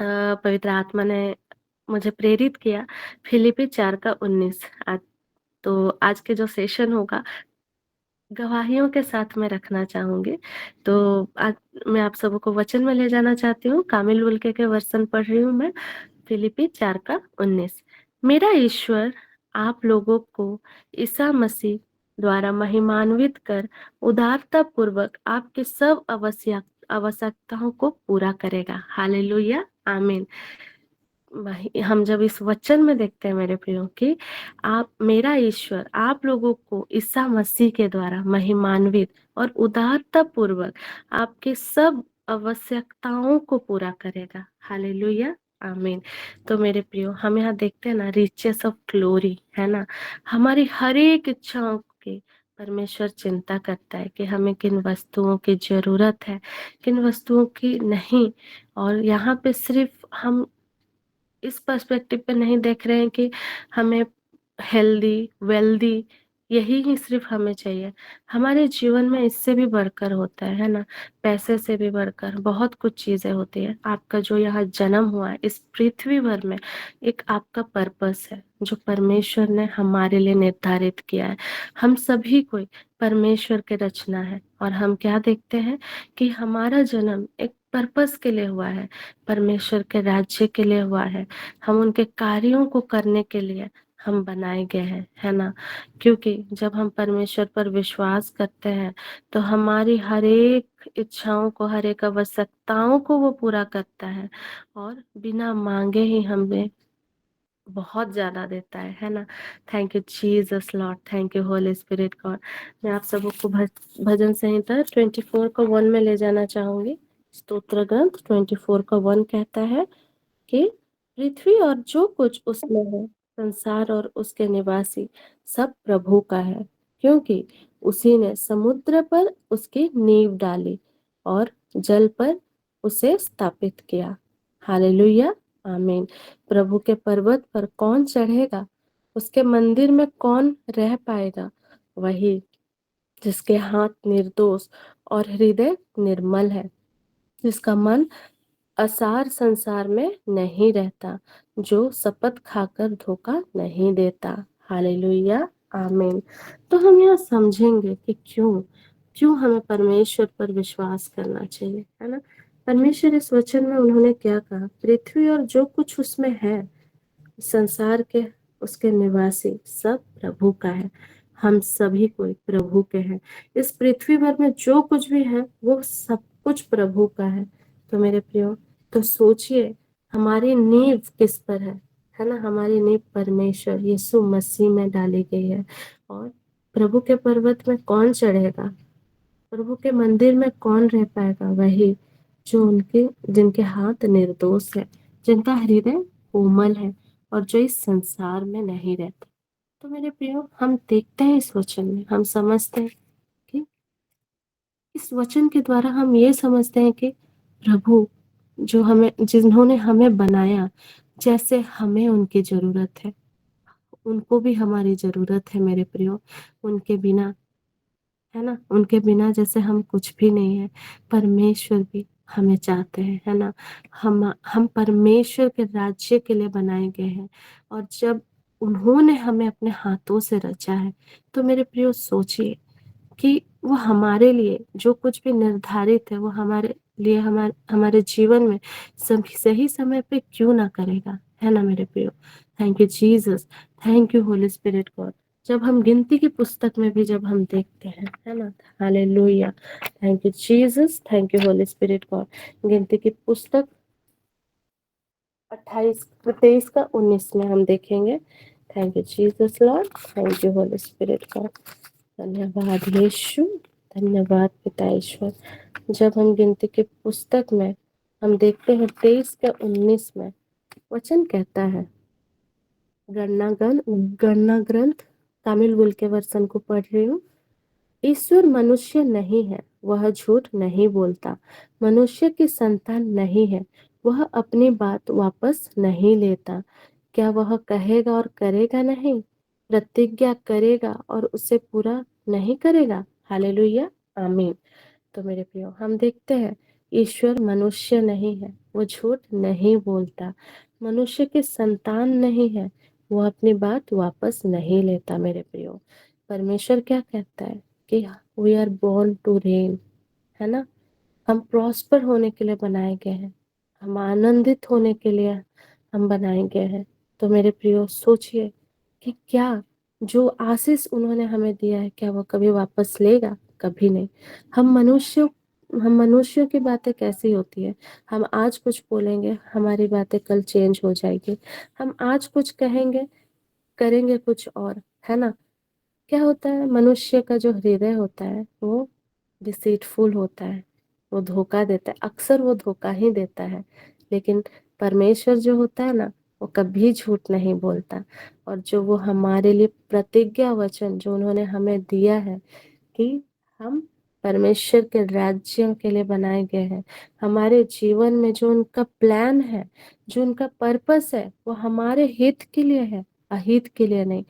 पवित्र आत्मा ने मुझे प्रेरित किया फिलिपी 4:19। तो आज के जो सेशन होगा गवाहियों के साथ में रखना चाहूंगी। तो आज मैं आप सबको वचन में ले जाना चाहती हूँ। कामिल बुल्के के वर्षन पढ़ रही हूँ मैं, फिलिपी 4:19। मेरा ईश्वर आप लोगों को ईसा मसीह द्वारा महिमान्वित कर उदारता पूर्वक आपके सब आवश्यकताओं को पूरा करेगा। हालेलुया, आमीन। हम जब इस वचन में देखते हैं मेरे प्रियो कि आप मेरा ईश्वर आप लोगों को ईसा मसीह के द्वारा महिमान्वित और उदारता पूर्वक आपके सब आवश्यकताओं को पूरा करेगा। हालेलुया, आमीन। तो मेरे प्रियो हम यहाँ देखते हैं ना, रिचेस ऑफ ग्लोरी है ना, हमारी हर एक इच्छाओं की परमेश्वर चिंता करता है कि हमें किन वस्तुओं की जरूरत है, किन वस्तुओं की नहीं। और यहाँ पे सिर्फ हम इस पर्सपेक्टिव पे नहीं देख रहे हैं कि हमें हेल्दी वेल्दी यही ही सिर्फ हमें चाहिए। हमारे जीवन में इससे भी बढ़कर होता है ना, पैसे से भी बढ़कर बहुत कुछ चीजें होती है। आपका जो यहाँ जन्म हुआ है इस पृथ्वी भर में, एक आपका पर्पस है जो परमेश्वर ने हमारे लिए निर्धारित किया है। हम सभी कोई परमेश्वर के रचना है, और हम क्या देखते हैं कि हमारा जन्म एक पर्पस के लिए हुआ है, परमेश्वर के राज्य के लिए हुआ है। हम उनके कार्यों को करने के लिए हम बनाए गए हैं, है ना। क्योंकि जब हम परमेश्वर पर विश्वास करते हैं तो हमारी हर एक इच्छाओं को, हर एक आवश्यकताओं को वो पूरा करता है, और बिना मांगे ही हमें बहुत ज्यादा देता है ना। Thank you Jesus lord, thank you holy spirit God. मैं आप सबको भजन संहिता 24 को 1 में ले जाना चाहूंगी। स्तोत्र ग्रंथ 24 का 1 कहता है कि पृथ्वी और जो कुछ उसमें है, संसार और उसके निवासी, सब प्रभु का है, क्योंकि उसी ने समुद्र पर उसकी नींव डाली और जल पर उसे स्थापित किया। हालेलुया, आमीन। प्रभु के पर्वत पर कौन चढ़ेगा, उसके मंदिर में कौन रह पाएगा? वही जिसके हाथ निर्दोष और हृदय निर्मल है, जिसका मन असार संसार में नहीं रहता, जो शपथ खाकर धोखा नहीं देता। हालेलुया, आमीन। तो हम यह समझेंगे कि क्यों क्यों हमें परमेश्वर पर विश्वास करना चाहिए, है ना। परमेश्वर इस वचन में उन्होंने क्या कहा? पृथ्वी और जो कुछ उसमें है, संसार के उसके निवासी, सब प्रभु का है। हम सभी कोई प्रभु के हैं। इस पृथ्वी भर में जो कुछ भी है वो सब कुछ प्रभु का है। तो मेरे प्रियो, तो सोचिए हमारी नींव किस पर है ना। हमारी नींव परमेश्वर यीशु मसीह में डाली गई है। और प्रभु के पर्वत में कौन चढ़ेगा, प्रभु के मंदिर में कौन रह पाएगा? वही जो जिनके हाथ निर्दोष है, जिनका हृदय कोमल है और जो इस संसार में नहीं रहते। तो मेरे प्रियो, हम देखते हैं इस वचन में, हम समझते हैं कि इस वचन के द्वारा हम ये समझते हैं कि प्रभु जिन्होंने हमें बनाया, जैसे हमें उनकी जरूरत है, उनको भी हमारी जरूरत है मेरे प्रियो। उनके बिना, है ना, उनके बिना जैसे हम कुछ भी नहीं है। परमेश्वर भी हमें चाहते हैं, है ना। हम परमेश्वर के राज्य के लिए बनाए गए हैं। और जब उन्होंने हमें अपने हाथों से रचा है, तो मेरे प्रियो सोचिए कि वो हमारे लिए जो कुछ भी निर्धारित है, वो हमारे लिए हमारे जीवन में सही समय पे क्यों ना करेगा, है ना मेरे प्रियो। Thank you Jesus, thank you holy spirit God. जब हम गिनती की पुस्तक में भी जब हम देखते हैं, है ना, hallelujah, thank you Jesus, thank you holy spirit God. गिनती की पुस्तक 23 का 19 में हम देखेंगे। Thank you Jesus lord, thank you holy spirit God. धन्यवाद यीशु, धन्यवाद पिता ईश्वर। जब हम गिनती की पुस्तक में हम देखते हैं 23 का 19 में वचन कहता है, गणना ग्रंथ तमिल बोल के वर्षन को पढ़ रही हूँ। ईश्वर मनुष्य नहीं है, वह झूठ नहीं बोलता, मनुष्य की संतान नहीं है, वह अपनी बात वापस नहीं लेता। क्या वह कहेगा और करेगा नहीं? प्रतिज्ञा करेगा और उसे पूरा नहीं करेगा? हालेलुया, आमीन। तो मेरे प्रियो, हम देखते हैं ईश्वर मनुष्य नहीं है, वो झूठ नहीं बोलता, मनुष्य की संतान नहीं है, वो अपनी बात वापस नहीं लेता। मेरे प्रियो, परमेश्वर क्या कहता है कि we are born to reign, है ना। हम प्रॉस्पर होने के लिए बनाए गए हैं, हम आनंदित होने के लिए हम बनाए गए हैं। तो मेरे प्रियो सोचिए कि क्या जो आशीष उन्होंने हमें दिया है, क्या वो कभी वापस लेगा? कभी नहीं। हम मनुष्यों की बातें कैसी होती है? हम आज कुछ बोलेंगे, हमारी बातें कल चेंज हो जाएगी। हम आज कुछ कहेंगे, करेंगे कुछ और, है ना। क्या होता है, मनुष्य का जो हृदय होता है वो डिसीटफुल होता है, वो धोखा देता है, अक्सर वो धोखा ही देता है। लेकिन परमेश्वर जो होता है ना, वो कभी झूठ नहीं बोलता। और जो वो हमारे लिए प्रतिज्ञा वचन जो उन्होंने हमें दिया है कि हम परमेश्वर के राज्य के लिए बनाए गए हैं, हमारे जीवन में जो उनका प्लान है, जो उनका पर्पस है, वो हमारे हित के लिए है, अहित के लिए नहीं।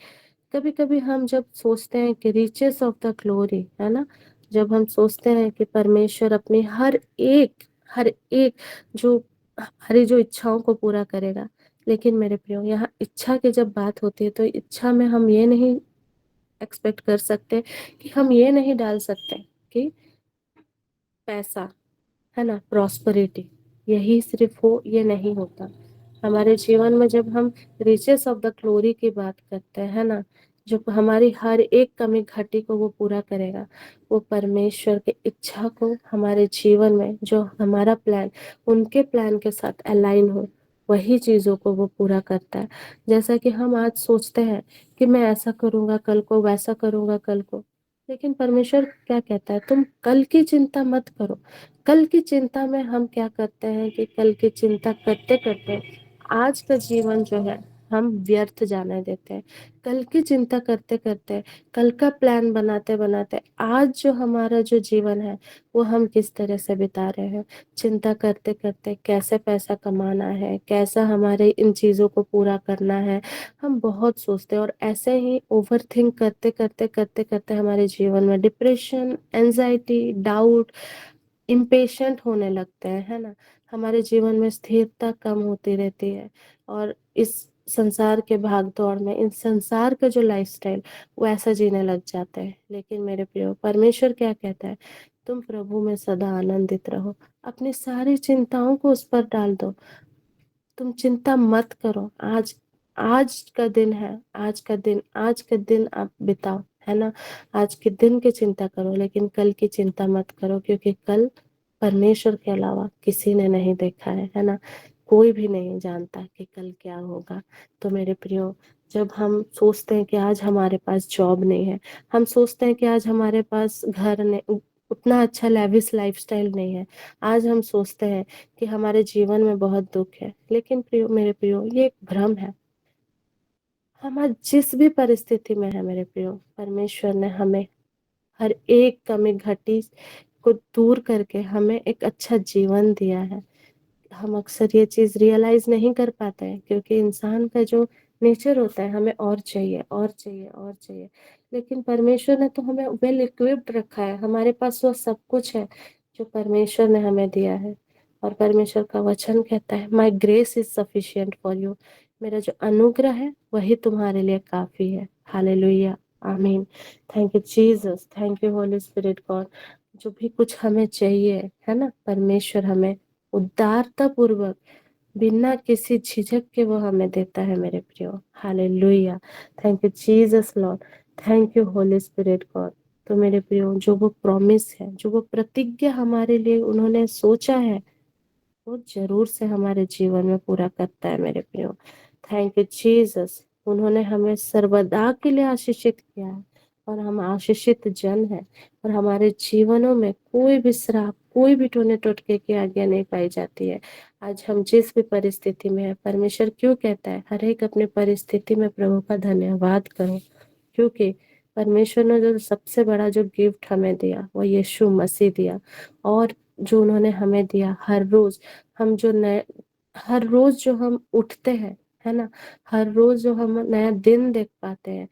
कभी कभी हम जब सोचते हैं कि रिचेस ऑफ द ग्लोरी, है ना, जब हम सोचते हैं कि परमेश्वर अपनी हर एक जो हमारी जो इच्छाओं को पूरा करेगा। लेकिन मेरे प्रियो, यहाँ इच्छा की जब बात होती है, तो इच्छा में हम ये नहीं एक्सपेक्ट कर सकते कि हम ये नहीं डाल सकते कि पैसा, है ना, प्रॉस्पेरिटी यही सिर्फ हो, ये नहीं होता। हमारे जीवन में जब हम रिचेस ऑफ द ग्लोरी की बात करते हैं ना, जो हमारी हर एक कमी घटी को वो पूरा करेगा, वो परमेश्वर की इच्छा को हमारे जीवन में जो हमारा प्लान उनके प्लान के साथ अलाइन हो, वही चीज़ों को वो पूरा करता है। जैसा कि हम आज सोचते हैं कि मैं ऐसा करूँगा कल को, वैसा करूँगा कल को, लेकिन परमेश्वर क्या कहता है, तुम कल की चिंता मत करो। कल की चिंता में हम क्या करते हैं कि कल की चिंता करते-करते आज का जीवन जो है हम व्यर्थ जाने देते हैं। कल की चिंता करते-करते, कल का प्लान बनाते-बनाते आज जो हमारा जो जीवन है वो हम किस तरह से बिता रहे हैं। चिंता करते-करते कैसे पैसा कमाना है, कैसा हमारे इन चीज़ों को पूरा करना है, हम बहुत सोचते हैं और ऐसे ही ओवरथिंक करते-करते हमारे जीवन में डिप्रेशन, एंग्ज़ायटी, डाउट, इम्पेशेंट होने लगते हैं, है ना? हमारे जीवन में स्थिरता कम होती रहती है और इस संसार के भाग-दौड़ में, इस संसार का जो लाइफ़स्टाइल वो ऐसा जीने लग जाते हैं। लेकिन मेरे प्रियो, परमेश्वर क्या कहता है, तुम प्रभु में सदा आनंदित रहो, अपनी सारी चिंताओं को उस पर डाल दो। तुम चिंता मत करो, आज का दिन है, आज का दिन आप बिताओ, है ना? आज के दिन की चिंता करो, लेकिन कल की चिंता मत करो, क्योंकि कल परमेश्वर के अलावा किसी ने नहीं देखा है ना? कोई भी नहीं जानता कि कल क्या होगा। तो मेरे प्रियो, जब हम सोचते हैं कि आज हमारे पास जॉब नहीं है, हम सोचते हैं कि आज हमारे पास घर नहीं, उतना अच्छा लेविश लाइफ़स्टाइल नहीं है, आज हम सोचते हैं कि हमारे जीवन में बहुत दुःख है, लेकिन मेरे प्रियो, ये एक भ्रम है। हम आज जिस भी परिस्थिति में हैं मेरे प्रियो, परमेश्वर ने हमें हर एक कमी घटी को दूर करके हमें एक अच्छा जीवन दिया है। हम अक्सर ये चीज़ रियलाइज़ नहीं कर पाते हैं, क्योंकि इंसान का जो नेचर होता है, हमें और चाहिए, और चाहिए, और चाहिए। लेकिन परमेश्वर ने तो हमें वेल इक्विप्ड रखा है, हमारे पास वो सब कुछ है जो परमेश्वर ने हमें दिया है। और परमेश्वर का वचन कहता है, my grace is sufficient for you. मेरा जो अनुग्रह है वही तुम्हारे लिए काफ़ी है। हालेलुया, आमीन। Thank you Jesus, thank you holy spirit God. जो भी कुछ हमें चाहिए, है ना, परमेश्वर हमें उदारता पूर्वक बिना किसी झिझक के वो हमें देता है मेरे प्रियो। Hallelujah, thank you Jesus lord, thank you holy spirit God. तो मेरे प्रियो, जो वो प्रॉमिस है, जो वो प्रतिज्ञा हमारे लिए उन्होंने सोचा है, वो ज़रूर से हमारे जीवन में पूरा करता है मेरे प्रियो। Thank you Jesus. उन्होंने हमें सर्वदा के लिए आशीषित किया है और हम आशीषित जन हैं और हमारे जीवनों में कोई भी श्राप, कोई भी टोने-टोटके की आज्ञा नहीं पाई जाती है। आज हम जिस भी परिस्थिति में हैं, परमेश्वर क्यों कहता है, हर एक अपनी परिस्थिति में प्रभु का धन्यवाद करो, क्योंकि परमेश्वर ने जो सबसे बड़ा जो गिफ्ट हमें दिया, वो यीशु मसीह दिया। और जो उन्होंने हमें दिया हर रोज़, हम जो नए हर रोज़ जो हम उठते हैं, है ना? हर रोज़ जो हम नया दिन देख पाते हैं,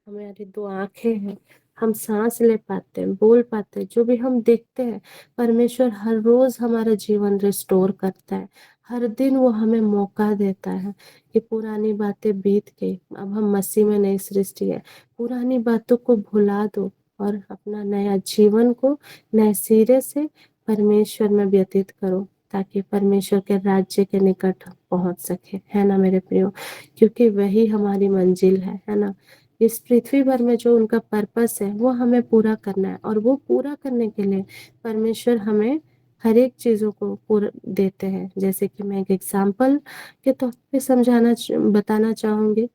हमारी 2 आँखें हैं, हम साँस ले पाते हैं, बोल पाते हैं, जो भी हम देखते हैं, परमेश्वर हर रोज़ हमारा जीवन रिस्टोर करता है। हर दिन वो हमें मौका देता है कि पुरानी बातें बीत गई, अब हम मसीह में नई सृष्टि है। पुरानी बातों को भुला दो और अपना नया जीवन को नए सिरे से परमेश्वर में व्यतीत करो, ताकि परमेश्वर के राज्य के निकट पहुँच सके, है ना मेरे प्रियो? क्योंकि वही हमारी मंजिल है ना? इस पृथ्वी पर में जो उनका पर्पस है वो हमें पूरा करना है, और वो पूरा करने के लिए परमेश्वर हमें हर एक चीज़ों को पूरा देते हैं। जैसे कि मैं एक एग्जाम्पल के तौर पे बताना चाहूँगी।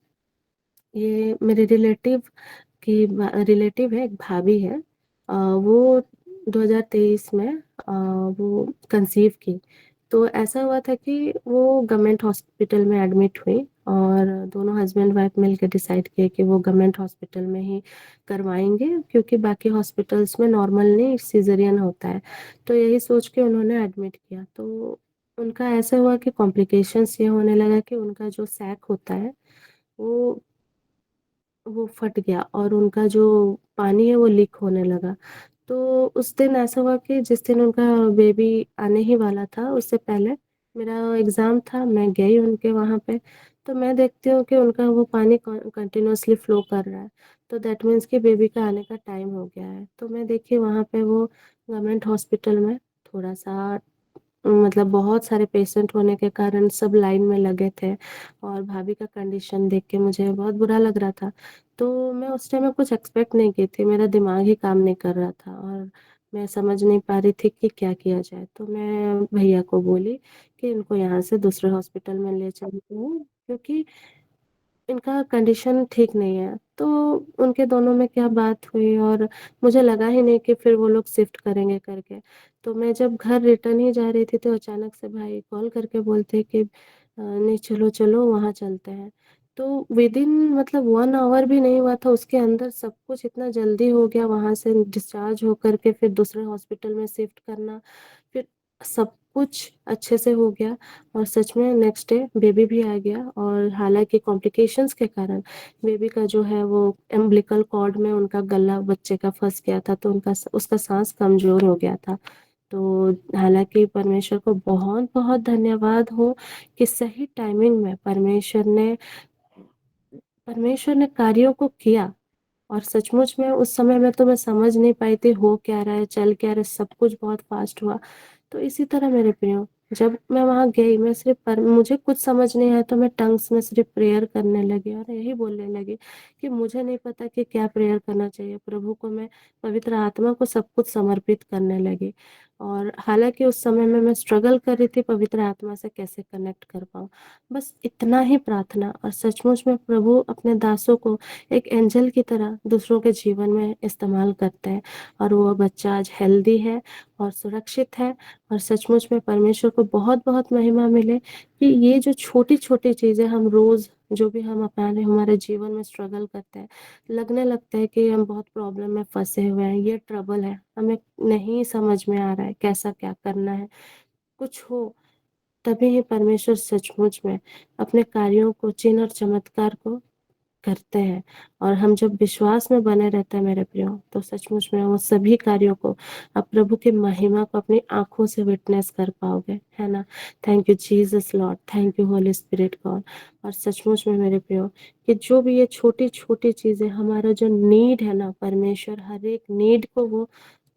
ये मेरे रिलेटिव है, एक भाभी है। वो 2023 में वो कंसीव की। तो ऐसा हुआ था कि वो गवर्नमेंट हॉस्पिटल में एडमिट हुई और दोनों हस्बैंड वाइफ मिलके डिसाइड किए कि वो गवर्नमेंट हॉस्पिटल में ही करवाएँगे, क्योंकि बाकी हॉस्पिटल्स में नॉर्मल नहीं सिज़ेरियन होता है। तो यही सोच के उन्होंने एडमिट किया। तो उनका ऐसा हुआ कि कॉम्प्लिकेशंस ये होने लगा कि उनका जो सैक होता है वो फट गया और उनका जो पानी है वो लीक होने लगा। तो उस दिन ऐसा हुआ कि जिस दिन उनका बेबी आने ही वाला था, उससे पहले मेरा एग्ज़ाम था, मैं गई उनके वहाँ पे। तो मैं देखती हूँ कि उनका वो पानी कंटिन्यूअसली फ्लो कर रहा है। तो दैट मीन्स कि बेबी का आने का टाइम हो गया है। तो मैं देखी वहाँ पे वो गवर्नमेंट हॉस्पिटल में थोड़ा-सा मतलब बहुत सारे पेशेंट होने के कारण सब लाइन में लगे थे और भाभी का कंडीशन देख के मुझे बहुत बुरा लग रहा था। तो मैं उस टाइम में कुछ एक्सपेक्ट नहीं की थी, मेरा दिमाग ही काम नहीं कर रहा था और मैं समझ नहीं पा रही थी कि क्या किया जाए। तो मैं भैया को बोली कि इनको यहाँ से दूसरे हॉस्पिटल में ले चलती हूँ, क्योंकि इनका कंडीशन ठीक नहीं है। तो उनके दोनों में क्या बात हुई और मुझे लगा ही नहीं कि फिर वो लोग शिफ्ट करेंगे करके। तो मैं जब घर रिटर्न ही जा रही थी तो अचानक से भाई कॉल करके बोलते कि नहीं चलो, चलो वहाँ चलते हैं। तो विदिन मतलब 1 आवर भी नहीं हुआ था, उसके अंदर सब कुछ इतना जल्दी हो गया, वहाँ से डिस्चार्ज होकर के फिर दूसरे हॉस्पिटल में शिफ्ट करना, फिर सब कुछ अच्छे से हो गया। और सच में नेक्स्ट डे बेबी भी आ गया। और हालाँकि कॉम्प्लिकेशंस के कारण बेबी का जो है वो अम्बिलिकल कॉर्ड में उनका गला बच्चे का फँस गया था, तो उसका साँस कमज़ोर हो गया था। तो हालाँकि परमेश्वर को बहुत-बहुत धन्यवाद हो कि सही टाइमिंग में परमेश्वर ने कार्यों को किया। और सचमुच में उस समय में तो मैं समझ नहीं पाई थी हो क्या रहा है, चल क्या रहा है, सब कुछ बहुत फ़ास्ट हुआ। तो इसी तरह मेरे प्रियो, जब मैं वहाँ गई, मैं सिर्फ़ मुझे कुछ समझ नहीं आया तो मैं टंग्स में सिर्फ़ प्रेयर करने लगी और यही बोलने लगी कि मुझे नहीं पता कि क्या प्रेयर करना चाहिए। प्रभु को मैं, पवित्र आत्मा को सब कुछ समर्पित करने लगी। और हालाँकि उस समय में मैं स्ट्रगल कर रही थी पवित्र आत्मा से कैसे कनेक्ट कर पाऊँ। बस इतना ही प्रार्थना, और सचमुच में प्रभु अपने दासों को एक एंजल की तरह दूसरों के जीवन में इस्तेमाल करते हैं। और वो बच्चा आज हेल्दी है और सुरक्षित है। और सचमुच में परमेश्वर को बहुत-बहुत महिमा मिले कि ये जो छोटी-छोटी चीज़ें हम रोज़ जो भी हम अपनाने हमारे जीवन में स्ट्रगल करते हैं, लगने लगता है कि हम बहुत प्रॉब्लम में फँसे हुए हैं, ये ट्रबल है, हमें नहीं समझ में आ रहा है कैसा क्या करना है। कुछ हो तभी ही परमेश्वर सचमुच में अपने कार्यों को, चिन्ह और चमत्कार को करते हैं। और हम जब विश्वास में बने रहते हैं मेरे प्रियो, तो सचमुच में वो सभी कार्यों को, आप प्रभु की महिमा को अपनी आँखों से विटनेस कर पाओगे, है ना? Thank you Jesus lord, thank you holy spirit God. और सचमुच में मेरे प्रियो कि जो भी ये छोटी-छोटी चीज़ें, हमारा जो नीड है ना, परमेश्वर हर एक नीड को वो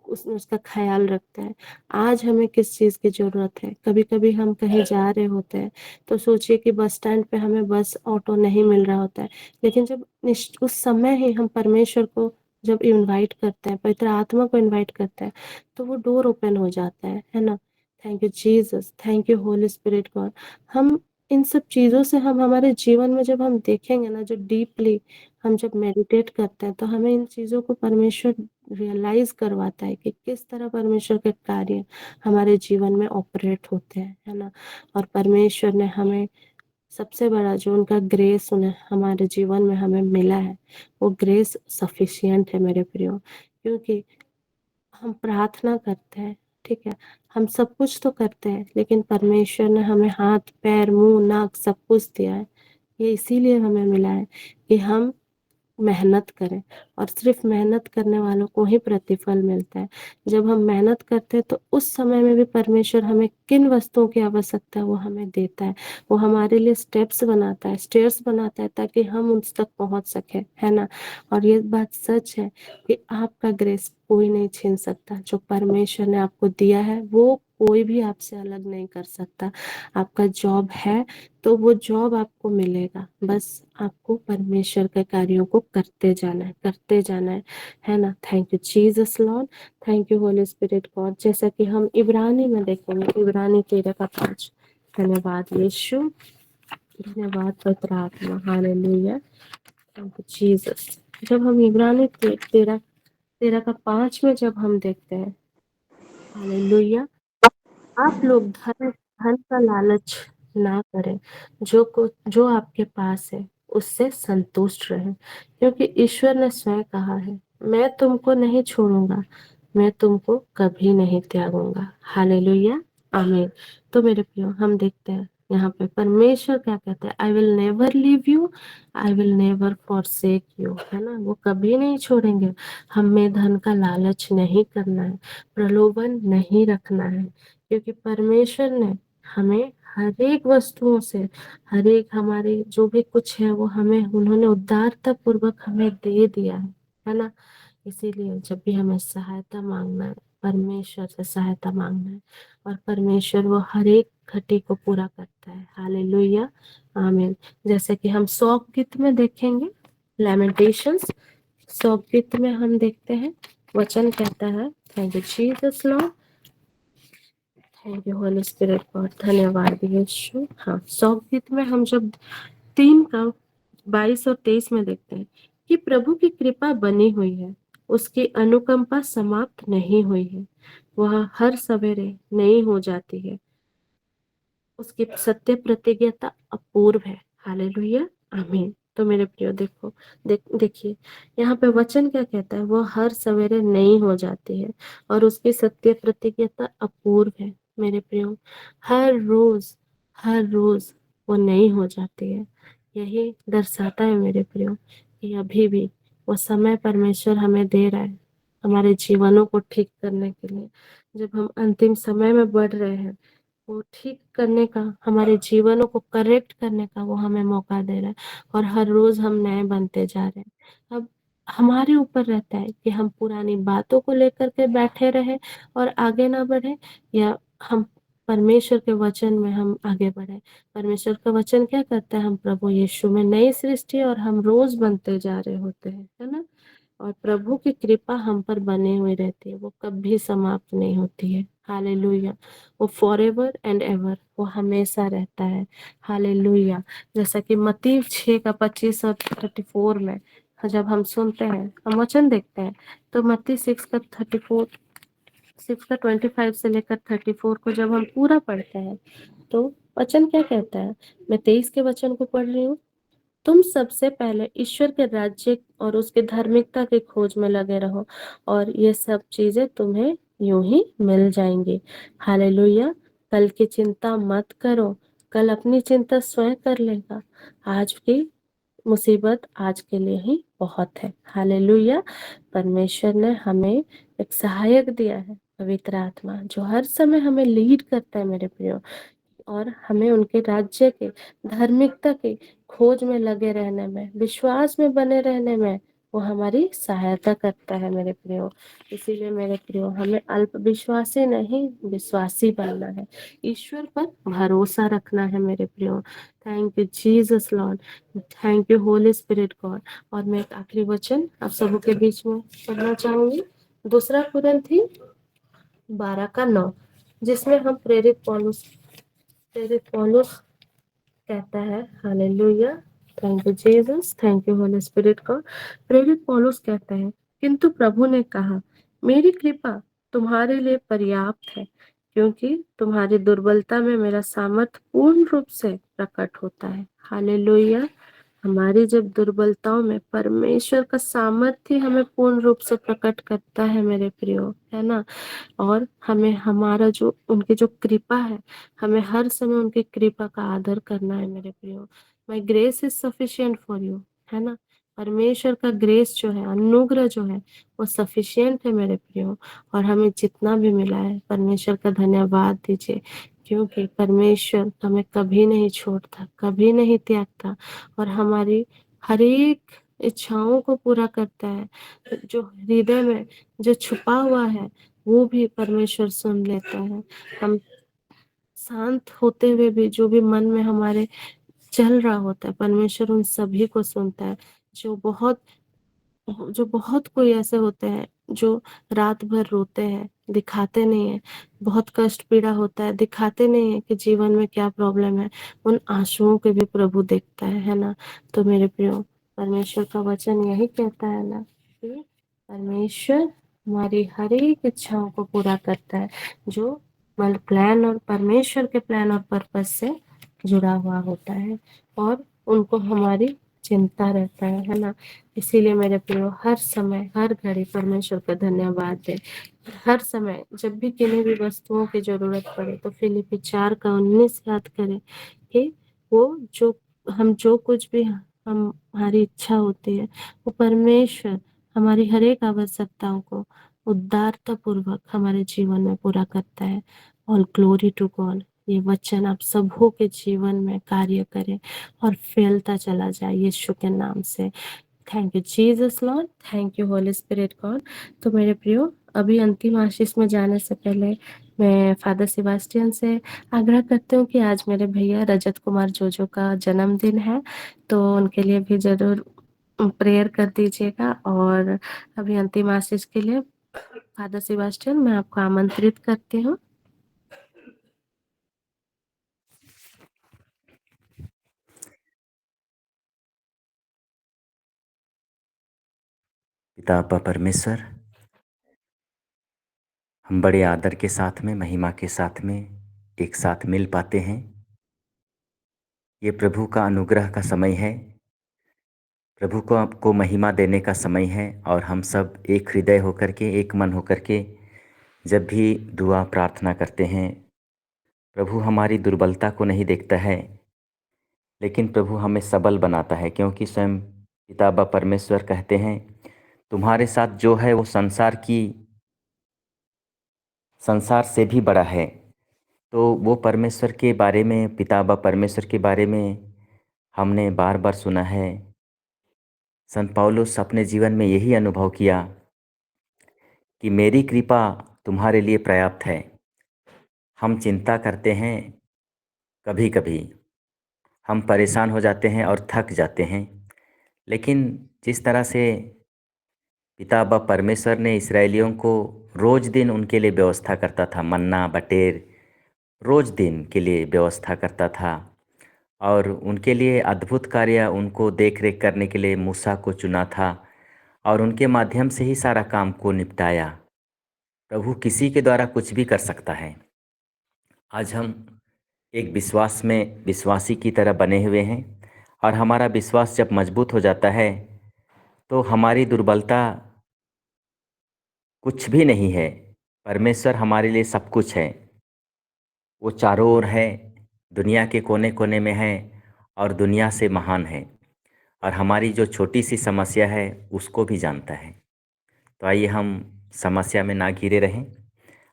उसका ख़्याल रखता है। आज हमें किस चीज़ की ज़रूरत है, कभी-कभी हम कहीं जा रहे होते हैं, तो सोचिए कि बस स्टैंड पे हमें बस, ऑटो नहीं मिल रहा होता है। लेकिन जब उस समय ही हम परमेश्वर को जब इनवाइट करते हैं, पवित्र आत्मा को इनवाइट करते हैं, तो वो डोर ओपन हो जाता है ना? Thank you Jesus, thank you holy spirit God. हम इन सब चीज़ों से, हम हमारे जीवन में जब हम देखेंगे ना, जो डीपली हम जब मेडिटेट करते हैं, तो हमें इन चीज़ों को परमेश्वर रियलाइज़ करवाता है कि किस तरह परमेश्वर के कार्य हमारे जीवन में ऑपरेट होते हैं, है ना? और परमेश्वर ने हमें सबसे बड़ा जो उनका ग्रेस उन्हें हमारे जीवन में हमें मिला है, वो ग्रेस सफिशिएंट है मेरे प्रियो। क्योंकि हम प्रार्थना करते हैं, ठीक है? हम सब कुछ तो करते हैं, लेकिन परमेश्वर ने हमें हाथ, पैर, मुँह, नाक सब कुछ दिया है। ये इसीलिए हमें मिला है कि हम मेहनत करें, और सिर्फ मेहनत करने वालों को ही प्रतिफल मिलता है। जब हम मेहनत करते हैं तो उस समय में भी परमेश्वर हमें किन वस्तुओं की आवश्यकता है वो हमें देता है। वो हमारे लिए स्टेप्स बनाता है, स्टेयर्स बनाता है, ताकि हम उस तक पहुँच सकें, है ना? और ये बात सच है कि आपका ग्रेस कोई नहीं छीन सकता। जो परमेश्वर ने आपको दिया है वो कोई भी आपसे अलग नहीं कर सकता। आपका जॉब है तो वो जॉब आपको मिलेगा, बस आपको परमेश्वर के कार्यों को करते जाना है, करते जाना है ना? Thank you Jesus lord, thank you holy spirit God. जैसा कि हम इब्रानी में देखेंगे, इब्रानी 13 का 5। धन्यवाद यीशु, धन्यवाद पवित्र आत्मा, हालेलुया, थैंक यू जीसस। जब हम इब्रानी 13 का 5 में जब हम देखते हैं, हालेलुया, आप लोग धन धन का लालच ना करें, जो आपके पास है उससे संतुष्ट रहें, क्योंकि ईश्वर ने स्वयं कहा है, मैं तुमको नहीं छोड़ूंगा, मैं तुमको कभी नहीं त्यागूंगा। हालेलुया, आमीन। तो मेरे प्रियो, हम देखते हैं यहाँ पे परमेश्वर क्या कहते हैं, I will never leave you, I will never forsake you, है ना? वो कभी नहीं छोड़ेंगे। हमें धन का लालच नहीं करना है, प्रलोभन नहीं रखना है, क्योंकि परमेश्वर ने हमें हर एक वस्तुओं से, हर एक हमारे जो भी कुछ है वो हमें, उन्होंने उदारता पूर्वक हमें दे दिया है ना? इसीलिए जब भी हमें सहायता मांगना है, परमेश्वर से सहायता मांगना है, और परमेश्वर वो हर एक घटी को पूरा करता है। हालेलुया, आमीन। जैसे कि हम 100 गीत में देखेंगे, लैमेंटेशंस 100 गीत में हम देखते हैं, वचन कहता है, thank you Jesus lord, thank you holy spirit God, धन्यवाद यीशु। हाँ, 100 गीत में हम जब 3 का 22 और 23 में देखते हैं कि प्रभु की कृपा बनी हुई है, उसकी अनुकंपा समाप्त नहीं हुई है, वह हर सवेरे नई हो जाती है, उसकी सत्य प्रतिज्ञता अपूर्व है। हालेलुया, आमीन। तो मेरे प्रियो देखो, देखिए यहाँ पे वचन क्या कहता है, वो हर सवेरे नई हो जाती है और उसकी सत्य प्रतिज्ञता अपूर्व है। मेरे प्रियो, हर रोज वो नई हो जाती है। यही दर्शाता है मेरे प्रियो कि अभी भी वो समय परमेश्वर हमें दे रहा है हमारे जीवनों को ठीक करने के लिए। जब हम अंतिम समय में बढ़ रहे हैं, वो ठीक करने का, हमारे जीवनों को करेक्ट करने का वो हमें मौका दे रहा है और हर रोज हम नए बनते जा रहे हैं। अब हमारे ऊपर रहता है कि हम पुरानी बातों को लेकर के बैठे रहे और आगे ना बढ़े, या हम परमेश्वर के वचन में हम आगे बढ़े। परमेश्वर का वचन क्या करता है, हम प्रभु यीशु में नई सृष्टि और हम रोज बनते जा रहे होते हैं, है ना। और प्रभु की कृपा हम पर बनी हुई रहती है, वो कभी समाप्त नहीं होती है। हालेलुया, वो फॉरएवर एंड एवर, वो हमेशा रहता है। हालेलुया। जैसा कि मत्ती 6 का 25 और 34 में जब हम सुनते हैं, हम वचन देखते हैं, तो मत्ती 6 का 25 से लेकर 34 को जब हम पूरा पढ़ते हैं, तो वचन क्या कहता है। मैं 23 के वचन को पढ़ रही हूँ। तुम सबसे पहले ईश्वर के राज्य और उसके धार्मिकता की खोज में लगे रहो और ये सब चीजें तुम्हें यूं ही मिल जाएंगी। हालेलुया। कल की चिंता मत करो, कल अपनी चिंता स्वयं कर लेगा। आज की मुसीबत आज के लिए ही बहुत है। हालेलुया। परमेश्वर ने हमें एक सहायक दिया है, पवित्र आत्मा, जो हर समय हमें लीड करता है मेरे प्रियो, और हमें उनके राज्य के, धार्मिकता के खोज में लगे रहने में, विश्वास में बने रहने में वो हमारी सहायता करता है मेरे प्रियो। इसीलिए मेरे प्रियो, हमें अल्प विश्वासी नहीं, विश्वासी बनना है, ईश्वर पर भरोसा रखना है मेरे प्रियो। Thank you Jesus lord, thank you holy spirit God. और मैं एक आखिरी वचन आप सबों के बीच में पढ़ना चाहूंगी, 2 कुरिन्थी 12:9, जिसमें हम प्रेरित पौलुस कहता है, hallelujah, thank you Jesus, thank you holy spirit God. प्रेरित पौलुस कहता है, किंतु प्रभु ने कहा, मेरी कृपा तुम्हारे लिए पर्याप्त है, क्योंकि तुम्हारी दुर्बलता में मेरा सामर्थ पूर्ण रूप से प्रकट होता है। हालेलुया। हमारी जब दुर्बलताओं में परमेश्वर का सामर्थ्य हमें पूर्ण रूप से प्रकट करता है मेरे प्रियो, है ना। और हमें हमारा जो उनकी जो कृपा है, हमें हर समय उनकी कृपा का आदर करना है मेरे प्रियो। My grace is sufficient for you, है ना। परमेश्वर का ग्रेस जो है, अनुग्रह जो है, वो सफिशिएंट है मेरे प्रियो। और हमें जितना भी मिला है, परमेश्वर का धन्यवाद दीजिए, क्योंकि परमेश्वर हमें कभी नहीं छोड़ता, कभी नहीं त्यागता, और हमारी हर एक इच्छाओं को पूरा करता है। जो हृदय में जो छुपा हुआ है, वो भी परमेश्वर सुन लेता है। हम शांत होते हुए भी जो भी मन में हमारे चल रहा होता है, परमेश्वर उन सभी को सुनता है। जो बहुत कोई ऐसे होते हैं जो रात भर रोते हैं, दिखाते नहीं है, बहुत कष्ट पीड़ा होता है, दिखाते नहीं है कि जीवन में क्या प्रॉब्लम है, उन आंसुओं के भी प्रभु देखता है ना। तो मेरे प्रियो, परमेश्वर का वचन यही कहता है ना कि परमेश्वर हमारी हर एक इच्छाओं को पूरा करता है, जो प्लान और परमेश्वर के प्लान और पर्पस से जुड़ा हुआ होता है, और उनको हमारी चिंता रहता है ना। इसीलिए मेरे प्रियो, हर समय हर घड़ी परमेश्वर का धन्यवाद दे। हर समय जब भी किन्हीं भी वस्तुओं की जरूरत पड़े, तो फिलिपी 4:19 याद करें कि जो कुछ भी हमारी इच्छा होती है, वो परमेश्वर हमारी हर एक आवश्यकताओं को उदारता पूर्वक हमारे जीवन में पूरा करता है। All glory to God. ये वचन आप सबों के जीवन में कार्य करे और फैलता चला जाए यीशु के नाम से। Thank you Jesus lord, thank you holy spirit God. तो मेरे प्रियो, अभी अंतिम आशीष में जाने से पहले मैं फादर सेबास्टियन से आग्रह करती हूँ कि आज मेरे भैया रजत कुमार जोजो का जन्मदिन है, तो उनके लिए भी जरूर प्रेयर कर दीजिएगा। और अभी अंतिम आशीष के लिए फादर सेबास्टियन, मैं आपको आमंत्रित करती हूँ। पिता परमेश्वर, हम बड़े आदर के साथ में, महिमा के साथ में एक साथ मिल पाते हैं। ये प्रभु का अनुग्रह का समय है, प्रभु को आपको महिमा देने का समय है। और हम सब एक हृदय होकर के, एक मन होकर के जब भी दुआ प्रार्थना करते हैं, प्रभु हमारी दुर्बलता को नहीं देखता है, लेकिन प्रभु हमें सबल बनाता है। क्योंकि स्वयं पिता परमेश्वर कहते हैं, तुम्हारे साथ जो है वो संसार से भी बड़ा है। तो वो परमेश्वर के बारे में, पिता परमेश्वर के बारे में हमने बार बार सुना है। संत पौलुस अपने जीवन में यही अनुभव किया कि मेरी कृपा तुम्हारे लिए पर्याप्त है। हम चिंता करते हैं, कभी कभी हम परेशान हो जाते हैं और थक जाते हैं, लेकिन जिस तरह से पिता परमेश्वर ने इस्राएलियों को रोज़ दिन उनके लिए व्यवस्था करता था, मन्ना बटेर रोज़ दिन के लिए व्यवस्था करता था, और उनके लिए अद्भुत कार्य, उनको देख रेख करने के लिए मूसा को चुना था और उनके माध्यम से ही सारा काम को निपटाया। प्रभु किसी के द्वारा कुछ भी कर सकता है। आज हम एक विश्वास में विश्वासी की तरह बने हुए हैं, और हमारा विश्वास जब मजबूत हो जाता है तो हमारी दुर्बलता कुछ भी नहीं है। परमेश्वर हमारे लिए सब कुछ है। वो चारों ओर है, दुनिया के कोने कोने में है और दुनिया से महान है, और हमारी जो छोटी सी समस्या है उसको भी जानता है। तो आइए हम समस्या में ना घिरे रहें,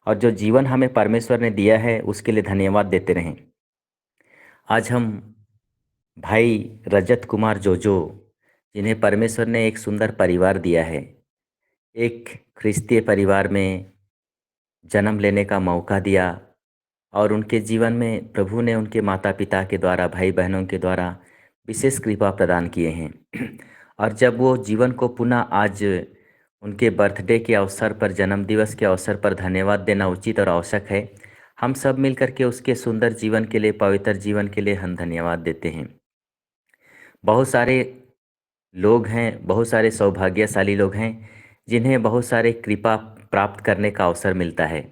और जो जीवन हमें परमेश्वर ने दिया है उसके लिए धन्यवाद देते रहें। आज हम भाई रजत कुमार जोजो, जिन्हें परमेश्वर ने एक सुंदर परिवार दिया है, एक ख्रिस्तीय परिवार में जन्म लेने का मौका दिया, और उनके जीवन में प्रभु ने उनके माता पिता के द्वारा, भाई बहनों के द्वारा विशेष कृपा प्रदान किए हैं। और जब वो जीवन को पुनः आज उनके बर्थडे के अवसर पर, जन्म दिवस के अवसर पर धन्यवाद देना उचित और आवश्यक है। हम सब मिलकर के उसके सुंदर जीवन के लिए, पवित्र जीवन के लिए हम धन्यवाद देते हैं। बहुत सारे लोग हैं, बहुत सारे सौभाग्यशाली लोग हैं जिन्हें बहुत सारे कृपा प्राप्त करने का अवसर मिलता है।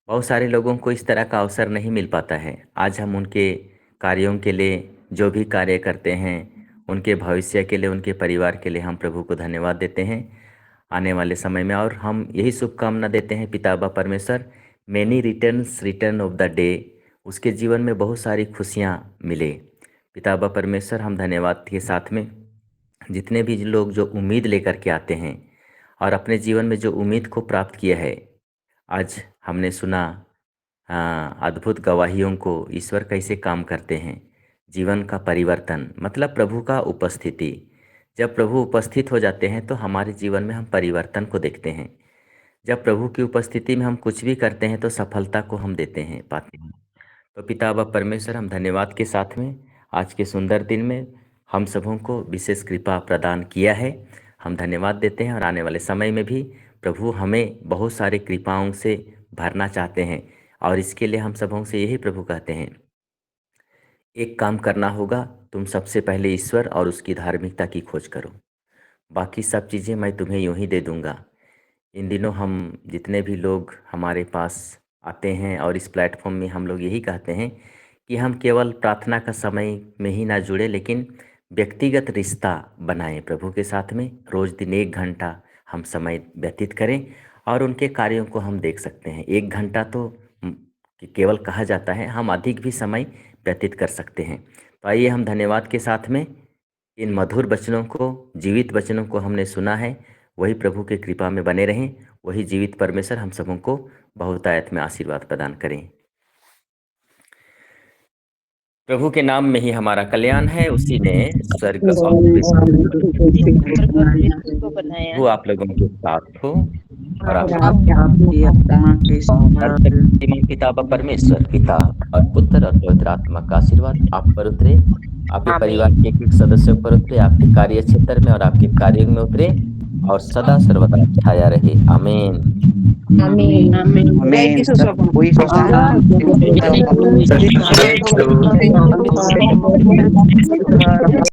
बहुत सारे लोगों को इस तरह का अवसर नहीं मिल पाता है। आज हम उनके कार्यों के लिए, जो भी कार्य करते हैं, उनके भविष्य के लिए, उनके परिवार के लिए हम प्रभु को धन्यवाद देते हैं आने वाले समय में। और हम यही शुभकामना देते हैं, पिता परमेश्वर many return of the day, उसके जीवन में बहुत सारी खुशियाँ मिले। पिता परमेश्वर, हम धन्यवाद के साथ में जितने भी लोग जो उम्मीद लेकर के आते हैं और अपने जीवन में जो उम्मीद को प्राप्त किया है, आज हमने सुना अद्भुत गवाहियों को ईश्वर कैसे काम करते हैं। जीवन का परिवर्तन मतलब प्रभु का उपस्थिति। जब प्रभु उपस्थित हो जाते हैं तो हमारे जीवन में हम परिवर्तन को देखते हैं। जब प्रभु की उपस्थिति में हम कुछ भी करते हैं तो सफलता को हम पाते हैं। तो पिता परमेश्वर, हम धन्यवाद के साथ में आज के सुंदर दिन में हम सबों को विशेष कृपा प्रदान किया है, हम धन्यवाद देते हैं। और आने वाले समय में भी प्रभु हमें बहुत सारे कृपाओं से भरना चाहते हैं, और इसके लिए हम सबों से यही प्रभु कहते हैं, एक काम करना होगा, तुम सबसे पहले ईश्वर और उसकी धार्मिकता की खोज करो, बाकी सब चीज़ें मैं तुम्हें यूं ही दे दूंगा। इन दिनों हम जितने भी लोग हमारे पास आते हैं और इस प्लेटफॉर्म में हम लोग यही कहते हैं कि हम केवल प्रार्थना का समय में ही ना जुड़े, लेकिन व्यक्तिगत रिश्ता बनाएं प्रभु के साथ में। रोज़ दिन 1 घंटा हम समय व्यतीत करें और उनके कार्यों को हम देख सकते हैं। 1 घंटा तो केवल कहा जाता है, हम अधिक भी समय व्यतीत कर सकते हैं। तो आइए हम धन्यवाद के साथ में इन मधुर वचनों को, जीवित वचनों को हमने सुना है, वही प्रभु के कृपा में बने रहें। वही जीवित परमेश्वर हम सबों को बहुतायत में आशीर्वाद प्रदान करें। प्रभु के नाम में ही हमारा कल्याण है, उसी ने स्वर्ग और पृथ्वी वो आप लोगों के साथ हो और आप पिता परमेश्वर, पिता और पुत्र और पवित्र आत्मा का आशीर्वाद आप पर उतरे, आपके परिवार के एक एक सदस्यों पर उतरे, आपके कार्य क्षेत्र में और आपके कार्यों में उतरे, और सदा सर्वदा छाया रहे। आमीन। आमीन। आमीन। Thank you so much. कोई Thank you. सभी